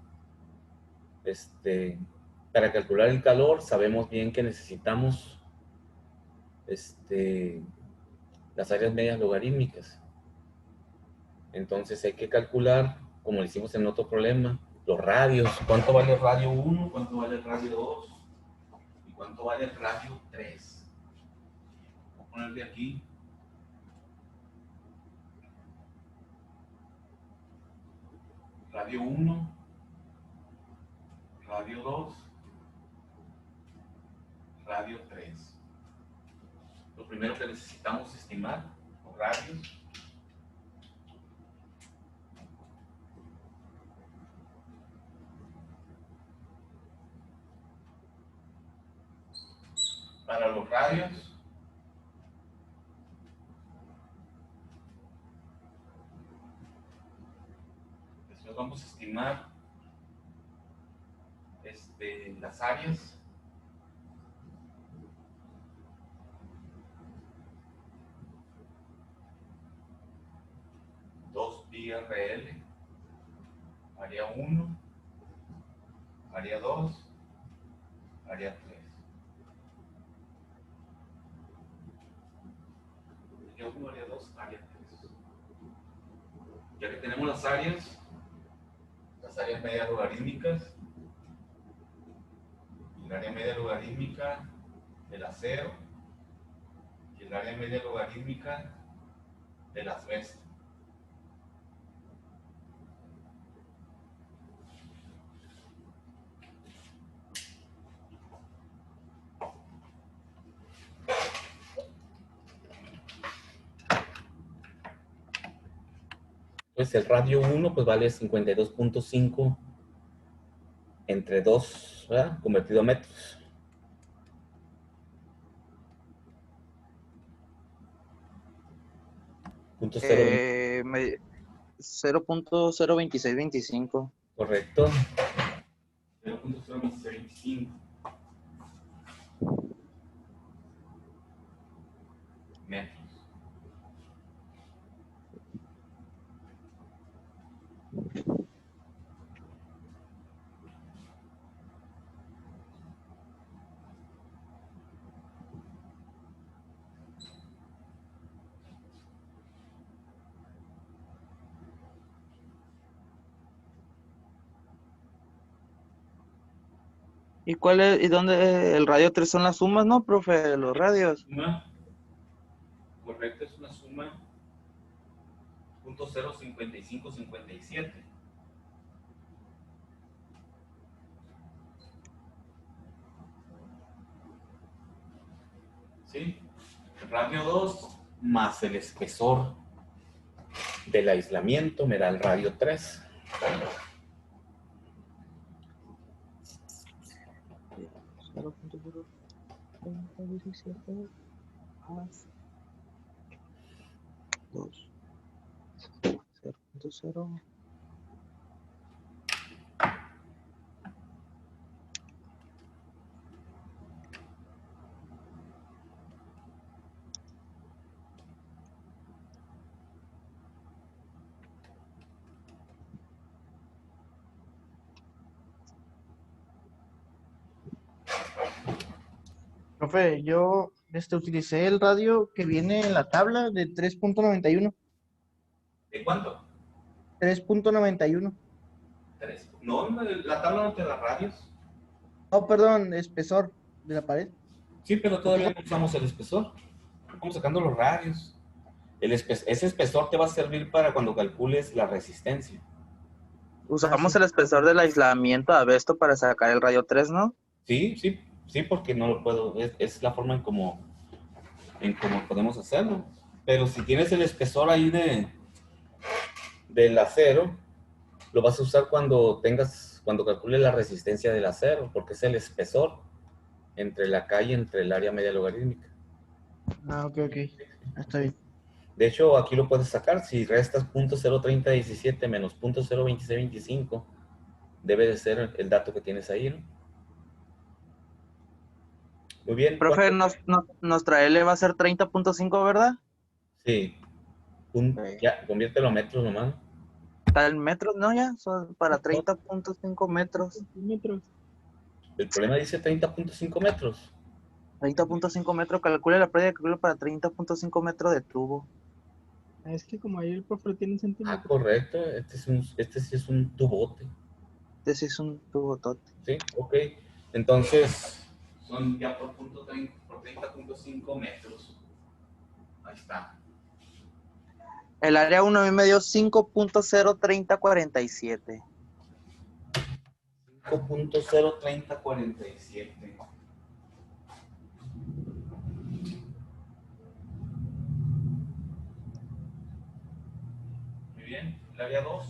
Para calcular el calor sabemos bien que necesitamos las áreas medias logarítmicas. Entonces hay que calcular, como lo hicimos en otro problema, los radios. ¿Cuánto vale el radio 1? ¿Cuánto vale el radio 2? ¿Y cuánto vale el radio 3? Voy a ponerle aquí. Radio 1, radio 2, radio 3. Lo primero que necesitamos es estimar los radios. Para los radios, después vamos a estimar las áreas. Pi RL, área 1, área 2, área 3. Área 1, área 2, área 3. Ya que tenemos las áreas medias logarítmicas, el área media logarítmica del acero y el área media logarítmica del asbesto. Pues el radio 1 pues vale 52.5 entre 2, ¿verdad? Convertido a metros. Punto 0. 0.02625. Correcto. 0.02625. Metros. ¿Y cuál es, y dónde el radio 3 son las sumas, no, profe, de los radios? Suma. Correcto, es una suma. .05557. ¿Sí? Radio 2 más el espesor del aislamiento me da el radio 3. Más 2. 0.0. Profe, yo utilicé el radio que viene en la tabla de 3.91. ¿De cuánto? 3.91. 3. No, la tabla no te da radios. Oh, perdón, espesor de la pared. Sí, pero todavía no usamos el espesor. Vamos sacando los radios. Ese espesor te va a servir para cuando calcules la resistencia. Usamos sí. el espesor del aislamiento a Besto para sacar el radio 3, ¿no? Sí, sí, sí, porque no lo puedo. Es la forma en cómo podemos hacerlo. Pero si tienes el espesor ahí del acero, lo vas a usar cuando calcules la resistencia del acero, porque es el espesor entre la calle, entre el área media logarítmica. Ah, ok. Está bien. De hecho, aquí lo puedes sacar. Si restas .03017 menos .02625, debe de ser el dato que tienes ahí, ¿no? Muy bien. Profe, nuestra L va a ser 30.5, ¿verdad? Sí. Ya, conviértelo a metros nomás. Está en metros, ¿no? Ya, son para 30.5 metros. Centímetros. El problema dice 30.5 metros. 30.5 metros, calcule la pérdida de calculo para 30.5 metros de tubo. Es que como ahí el profe lo tiene en Ah, centímetros. correcto. Este sí es un tubote. Este sí es un tubo tote. Sí, ok. Entonces, son ya por 30.5 metros. Ahí está. El área 1 a mí me dio 5.03047. 5.03047. Muy bien. El área 2.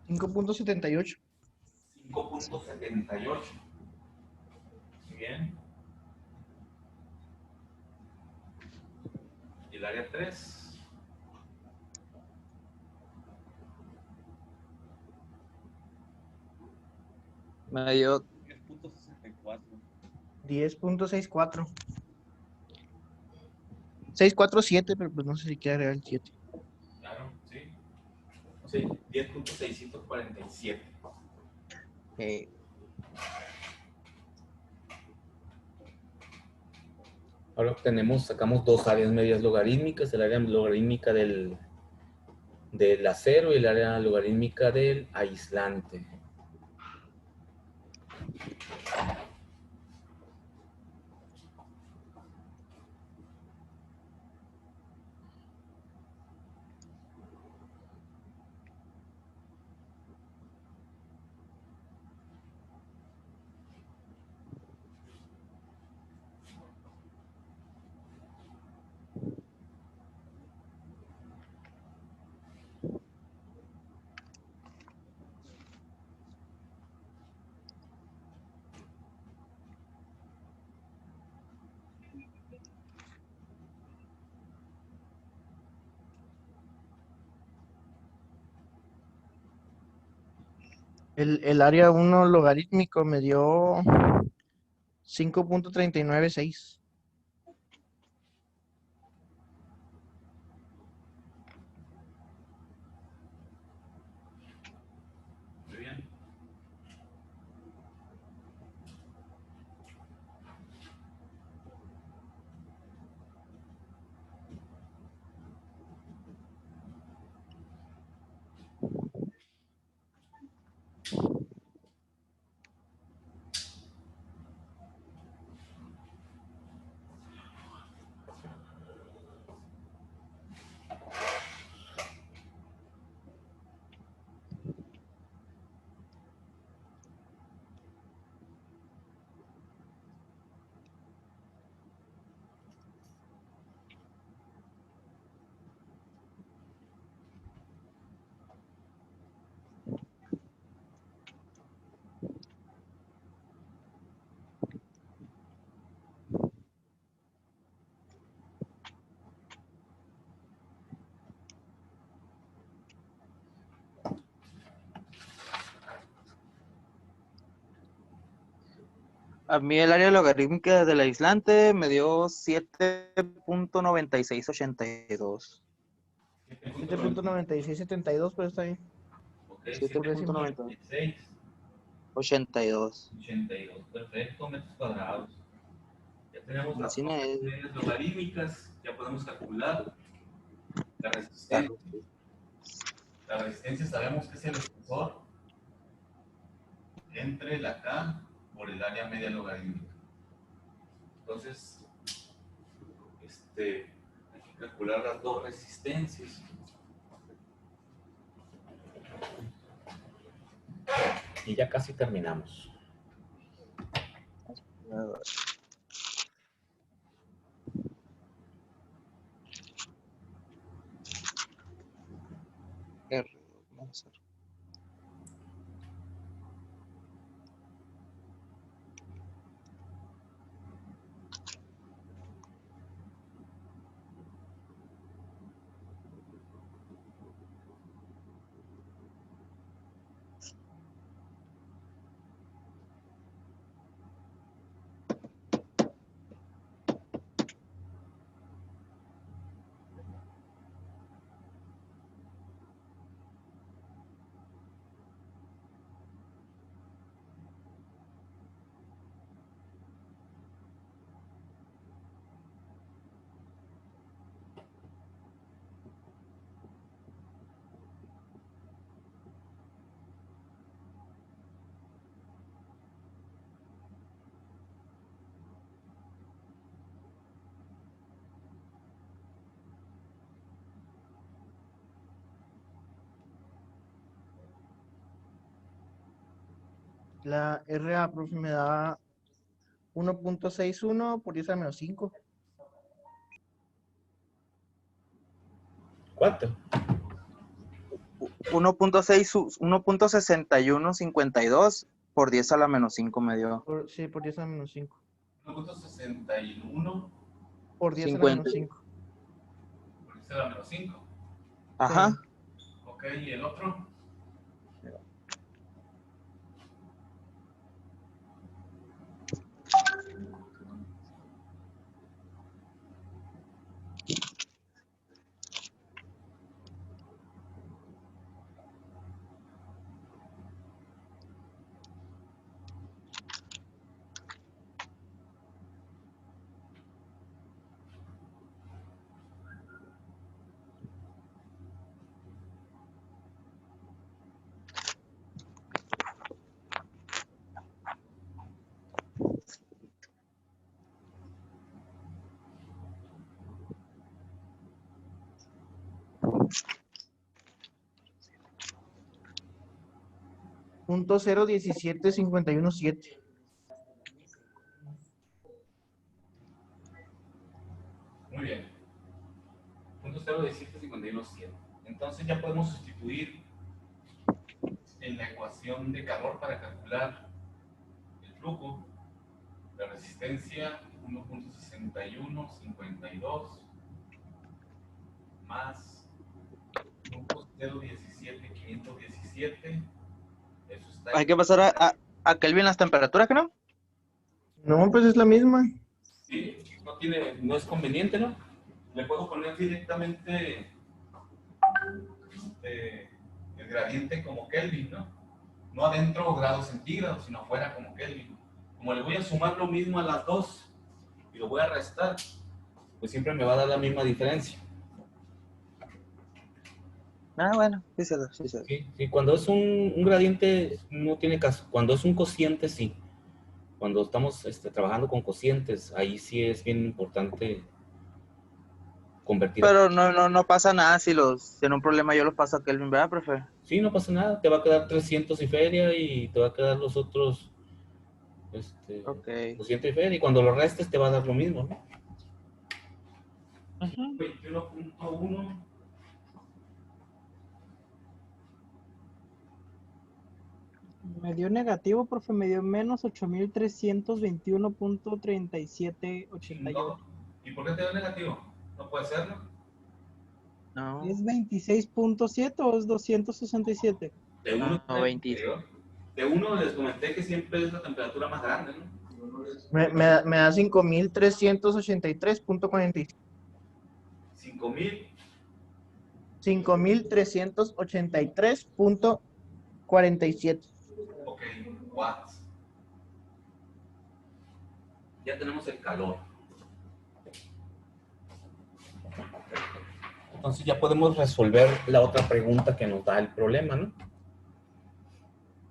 5.78. 5.78. Muy bien. Y el área 3. Me dio 10.64. 10.64. 647, pero pues no sé si quiere agregar el 7. Claro, sí. Sí, 10.647. Ahora sacamos dos áreas medias logarítmicas, el área logarítmica del acero y el área logarítmica del aislante. El área 1 logarítmico me dio 5.396. Muy bien. A mí el área logarítmica del aislante me dio 7.9682. 7.9672, pero está bien. Ok, Por décimo. 7.96, 82. 82. Perfecto, metros cuadrados. Ya tenemos las Medicina es medidas logarítmicas, ya podemos calcular la resistencia. La resistencia sabemos que es el espesor entre la K por el área media logarítmica. Entonces, hay que calcular las dos resistencias. Y ya casi terminamos. Vamos a ver. La RA, profe, me da 1.61 por 10 a menos 5. ¿Cuánto? 1.6152 por 10 a la menos 5 me dio. Sí, por 10 a menos 5. 1.61 Por 10 a la 50. menos 5. por 10 a la menos 5. Ajá. Sí. Ok, ¿y el otro? .017517. Muy bien. 0.01751.100. Entonces ya podemos sustituir en la ecuación de calor para calcular el flujo, la resistencia 1.6152 más 1.017517 Eso está Hay que pasar a Kelvin las temperaturas, ¿que no? No, pues es la misma. Sí, no es conveniente, ¿no? Le puedo poner directamente el gradiente como Kelvin, ¿no? No adentro grados centígrados, sino afuera como Kelvin. Como le voy a sumar lo mismo a las dos y lo voy a restar, pues siempre me va a dar la misma diferencia. Ah, bueno, sí se da. Sí, sí, cuando es un gradiente no tiene caso. Cuando es un cociente, sí. Cuando estamos trabajando con cocientes, ahí sí es bien importante convertir a... Pero no pasa nada si tiene un problema yo los paso a Kelvin, ¿verdad, profe? Sí, no pasa nada, te va a quedar 300 y feria y te va a quedar los otros Ok. 200 y feria y cuando lo restes te va a dar lo mismo, ¿no? Ujú. 21.1. Me dio negativo, profe, me dio menos 8321.3788. Chingón. ¿Y por qué te da negativo? No puede ser, ¿no? No, ¿Es 26.7 o es 267? De uno no, 20. de uno les comenté que siempre es la temperatura más grande, ¿no? Me da 5383.47. 5000. 5383.47. Ok, watts. Ya tenemos el calor. Entonces ya podemos resolver la otra pregunta que nos da el problema, ¿no?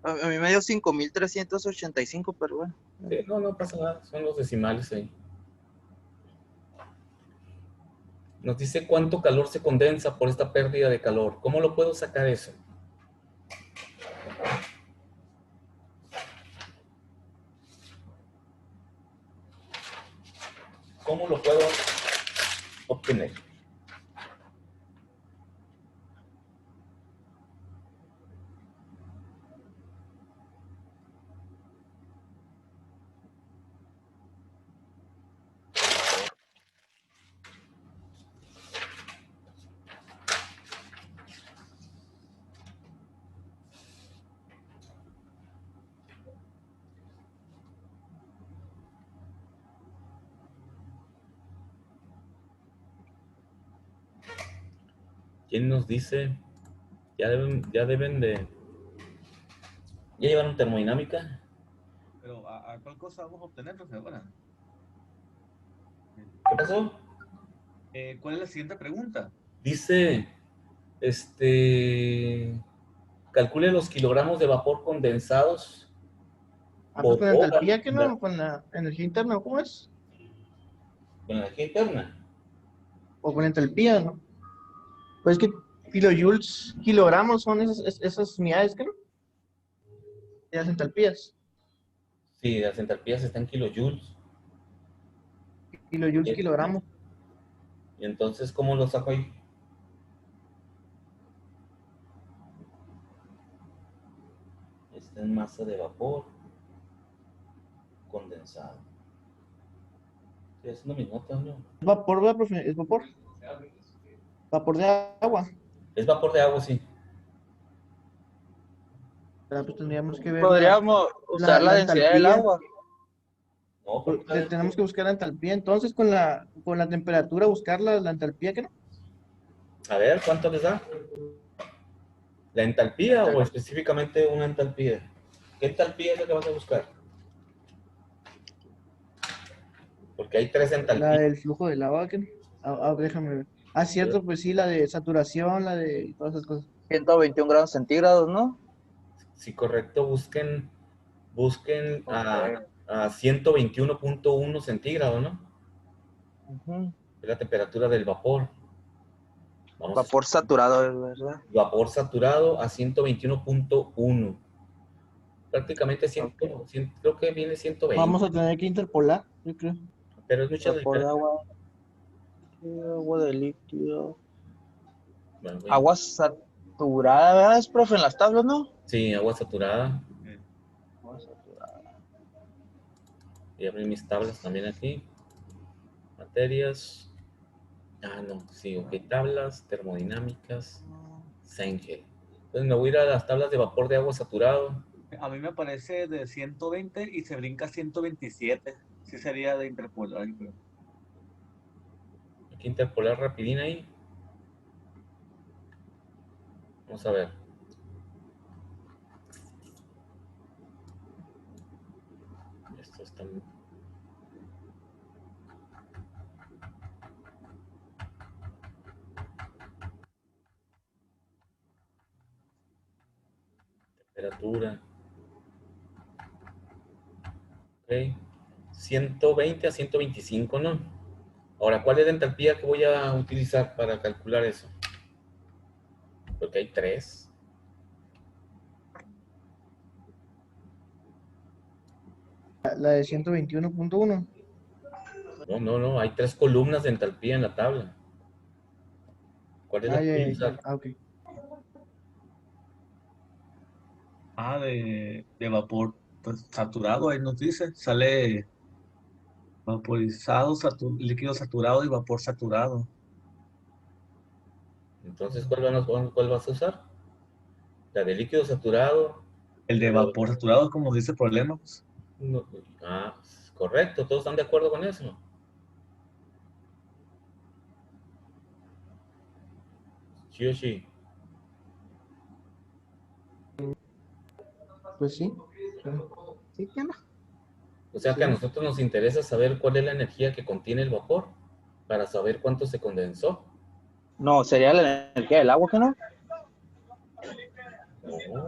A mí me dio 5385, pero bueno. Sí, no pasa nada, son los decimales ahí. Nos dice cuánto calor se condensa por esta pérdida de calor. ¿Cómo lo puedo sacar eso? ¿Cómo lo puedo obtener? ¿Quién nos dice? Ya deben de... ¿Ya llevaron termodinámica? Pero, ¿a cuál cosa vamos a obtener, profe, ahora? ¿Qué pasó? ¿Cuál es la siguiente pregunta? Dice, calcule los kilogramos de vapor condensados Pues por con hora entalpía, ¿que no? Con la energía interna, ¿cómo es? con energía interna. O con entalpía, ¿no? Pues que kilojoules, kilogramos son esas unidades, ¿que no? De las entalpías. Sí, las entalpías están en kilojoules. Kilojoules, Y kilogramos. y entonces, ¿cómo lo saco ahí? Está en masa de vapor condensado. Estoy haciendo mis notas, ¿no? Es vapor, ¿verdad, profe? Es vapor. Vapor de agua. Es vapor de agua, sí. Pues tendríamos que ver Podríamos usar la la densidad del entalpía. agua. No, porque Tenemos que buscar la entalpía. Entonces, con la temperatura, buscar la entalpía, ¿que no? a ver, ¿cuánto les da? ¿La entalpía o específicamente una entalpía? ¿Qué entalpía es la que vas a buscar? Porque hay tres La entalpías. del flujo del agua, ¿que no? Déjame ver. Ah, cierto, pues sí, la de saturación, la de todas esas cosas. 121 grados centígrados, ¿no? Sí, correcto, busquen Ok. a 121.1 centígrados, ¿no? Ujú. Es la temperatura del vapor. Vamos a Vapor saturado, es verdad. vapor saturado a 121.1. Prácticamente 100, Ok. creo que viene 120, Vamos a tener que interpolar, yo creo. pero es mucha Vapor de diferencia. agua. Agua de líquido. Bueno, Agua saturada, ¿verdad, profe? En las tablas, ¿no? sí, agua saturada. Agua saturada. Voy a abrir mis tablas también aquí. Materias. Ah, no, sí, ok. Tablas termodinámicas. Sengel. Entonces me voy a ir a las tablas de vapor de agua saturado. A mí me parece de 120 y se brinca a 127. Sí sería de interpolar, yo creo. Hay que interpolar rapidín ahí. Vamos a ver. Esto está... Temperatura. Ok. 120 a 125, ¿no? Ahora, ¿cuál es la entalpía que voy a utilizar para calcular eso? Porque hay tres. La de 121.1. No. Hay tres columnas de entalpía en la tabla. ¿Cuál es la Ah, que ya, voy a ya, ya. usar? Ah, ok. De vapor pues, saturado, ahí nos dice. Sale vaporizado, líquido saturado y vapor saturado. Entonces, ¿cuál vas a usar? La de líquido saturado. El de Pero, vapor saturado, como dice el problema, pues. no, correcto, todos están de acuerdo con eso. Sí o sí. Pues sí. Sí. ¿Sí que no? O sea que a Sí. nosotros nos interesa saber cuál es la energía que contiene el vapor para saber cuánto se condensó. No, sería la energía del agua, ¿que no? No.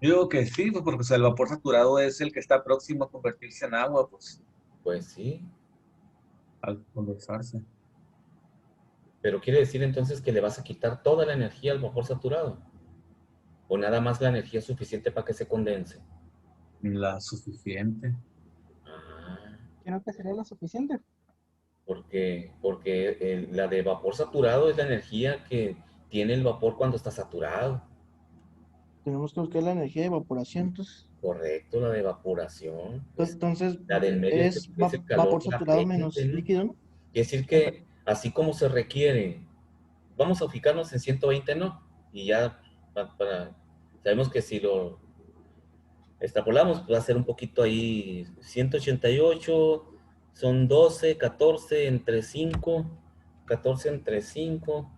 Yo digo que sí, pues porque o sea, el vapor saturado es el que está próximo a convertirse en agua, pues, Pues sí. al condensarse. Pero quiere decir entonces que le vas a quitar toda la energía al vapor saturado. O nada más la energía suficiente para que se condense. La suficiente. Ah, Creo que sería lo suficiente. porque la de vapor saturado es la energía que tiene el vapor cuando está saturado. Tenemos que buscar la energía de evaporación. Correcto, la de evaporación. Entonces, La del medio es es el calor vapor saturado latente, menos ¿no? líquido, ¿no? Quiere decir que así como se requiere, vamos a fijarnos en 120, ¿no? Y ya sabemos que si lo extrapolamos, pues va a ser un poquito ahí, 188, son 12, 14 entre 5, 14 entre 5,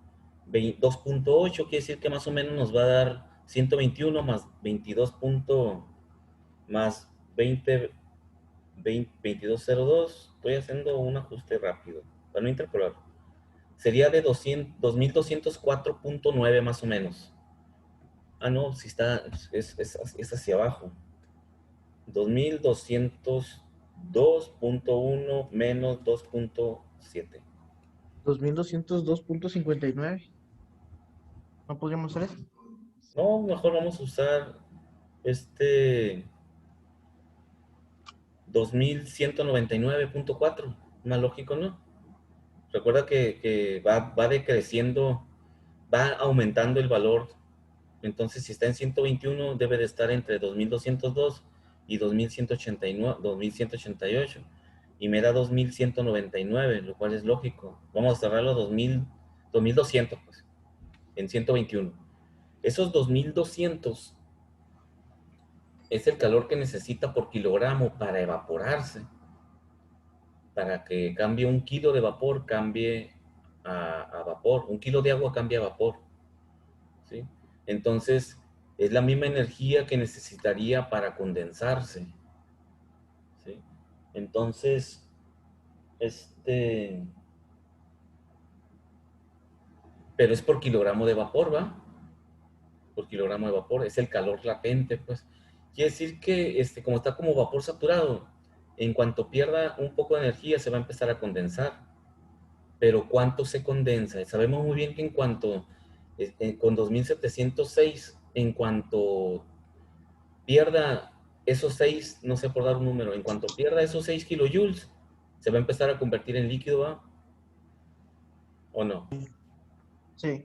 2.8, quiere decir que más o menos nos va a dar 121 más 22 más 20, 2202. Estoy haciendo un ajuste rápido para no interpolar. Sería de 2204.9 más o menos. Ah, no, si está, es hacia abajo. 2202.1 menos 2.7. 2202.59. ¿No podríamos hacer eso? No, mejor vamos a usar este 2199.4. Más lógico, ¿no? Recuerda que va decreciendo, va aumentando el valor. Entonces, si está en 121, debe de estar entre 2202 y 2189, 2188. Y me da 2199, lo cual es lógico. Vamos a cerrarlo a 2200, pues, en 121. Esos 2200 es el calor que necesita por kilogramo para evaporarse. Para que cambie un kilo de vapor, cambie a vapor. Un kilo de agua cambia a vapor. ¿Sí? Entonces, es la misma energía que necesitaría para condensarse. ¿Sí? Entonces, pero es por kilogramo de vapor, ¿va? Por kilogramo de vapor, es el calor latente, pues. Quiere decir que, como está como vapor saturado, en cuanto pierda un poco de energía, se va a empezar a condensar. Pero ¿cuánto se condensa? Sabemos muy bien que con 2706, en cuanto pierda esos 6, no sé por dar un número, en cuanto pierda esos 6 kilojoules, se va a empezar a convertir en líquido, ¿va? ¿O no? Sí.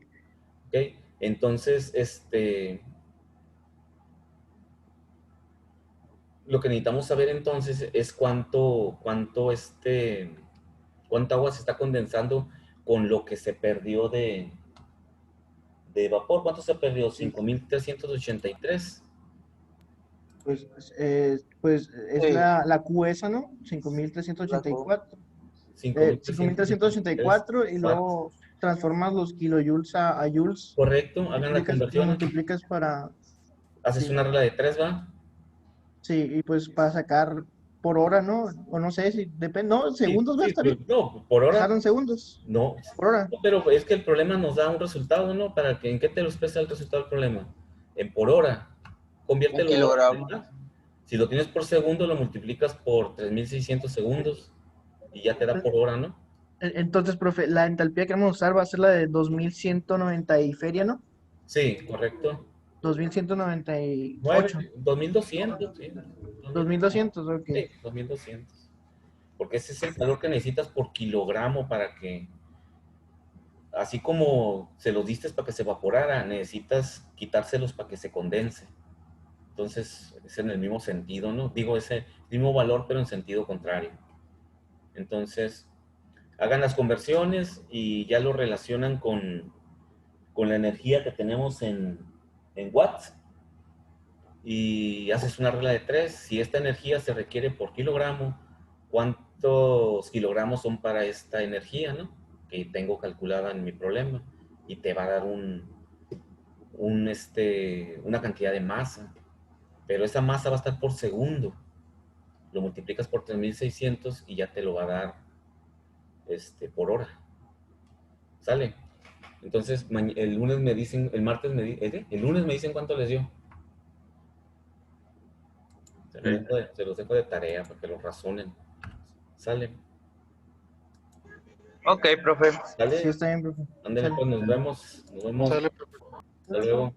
¿Ok? Entonces, lo que necesitamos saber entonces es cuánta agua se está condensando con lo que se perdió de vapor. ¿Cuánto se perdió? 5.383. Pues es Sí. la Q esa, ¿no? 5.384. 5.384 y luego transformas los kilojoules a joules. Correcto, hagan la Lo conversión. multiplicas para, Haces sí, una regla de 3, ¿va? sí, y pues para sacar por hora, ¿no? O no sé si depende, no, Sí, segundos va a sí, estar pues, bien. no, por hora, Dejaron segundos, no. por hora. Pero es que el problema nos da un resultado, ¿no? ¿En qué te lo expresa el resultado del problema? En por hora. En Conviértelo a horas, kilogramos. ¿verdad? Si lo tienes por segundo, lo multiplicas por 3.600 segundos y ya te da por hora, ¿no? Entonces, profe, la entalpía que vamos a usar va a ser la de 2190 y feria, ¿no? Sí, correcto. 2198. 2.200, sí. 2200, ok. Sí, 2.200. Porque ese es el valor que necesitas por kilogramo para que, así como se los diste para que se evaporara, necesitas quitárselos para que se condense. Entonces, es en el mismo sentido, ¿no? Digo, ese mismo valor, pero en sentido contrario. Entonces, hagan las conversiones y ya lo relacionan con la energía que tenemos en watts y haces una regla de 3. Si esta energía se requiere por kilogramo, ¿cuántos kilogramos son para esta energía, no? Que tengo calculada en mi problema y te va a dar una cantidad de masa, pero esa masa va a estar por segundo. Lo multiplicas por 3.600 y ya te lo va a dar por hora. ¿Sale? Entonces, el lunes me dicen, el martes me dicen, el lunes me dicen cuánto les dio. Se los dejo de tarea para que lo razonen. ¿Sale? Ok, profe. Sí, ¿Sale? está bien, profe. Ándale, Sale. pues nos vemos. Nos vemos. Sale. Hasta luego.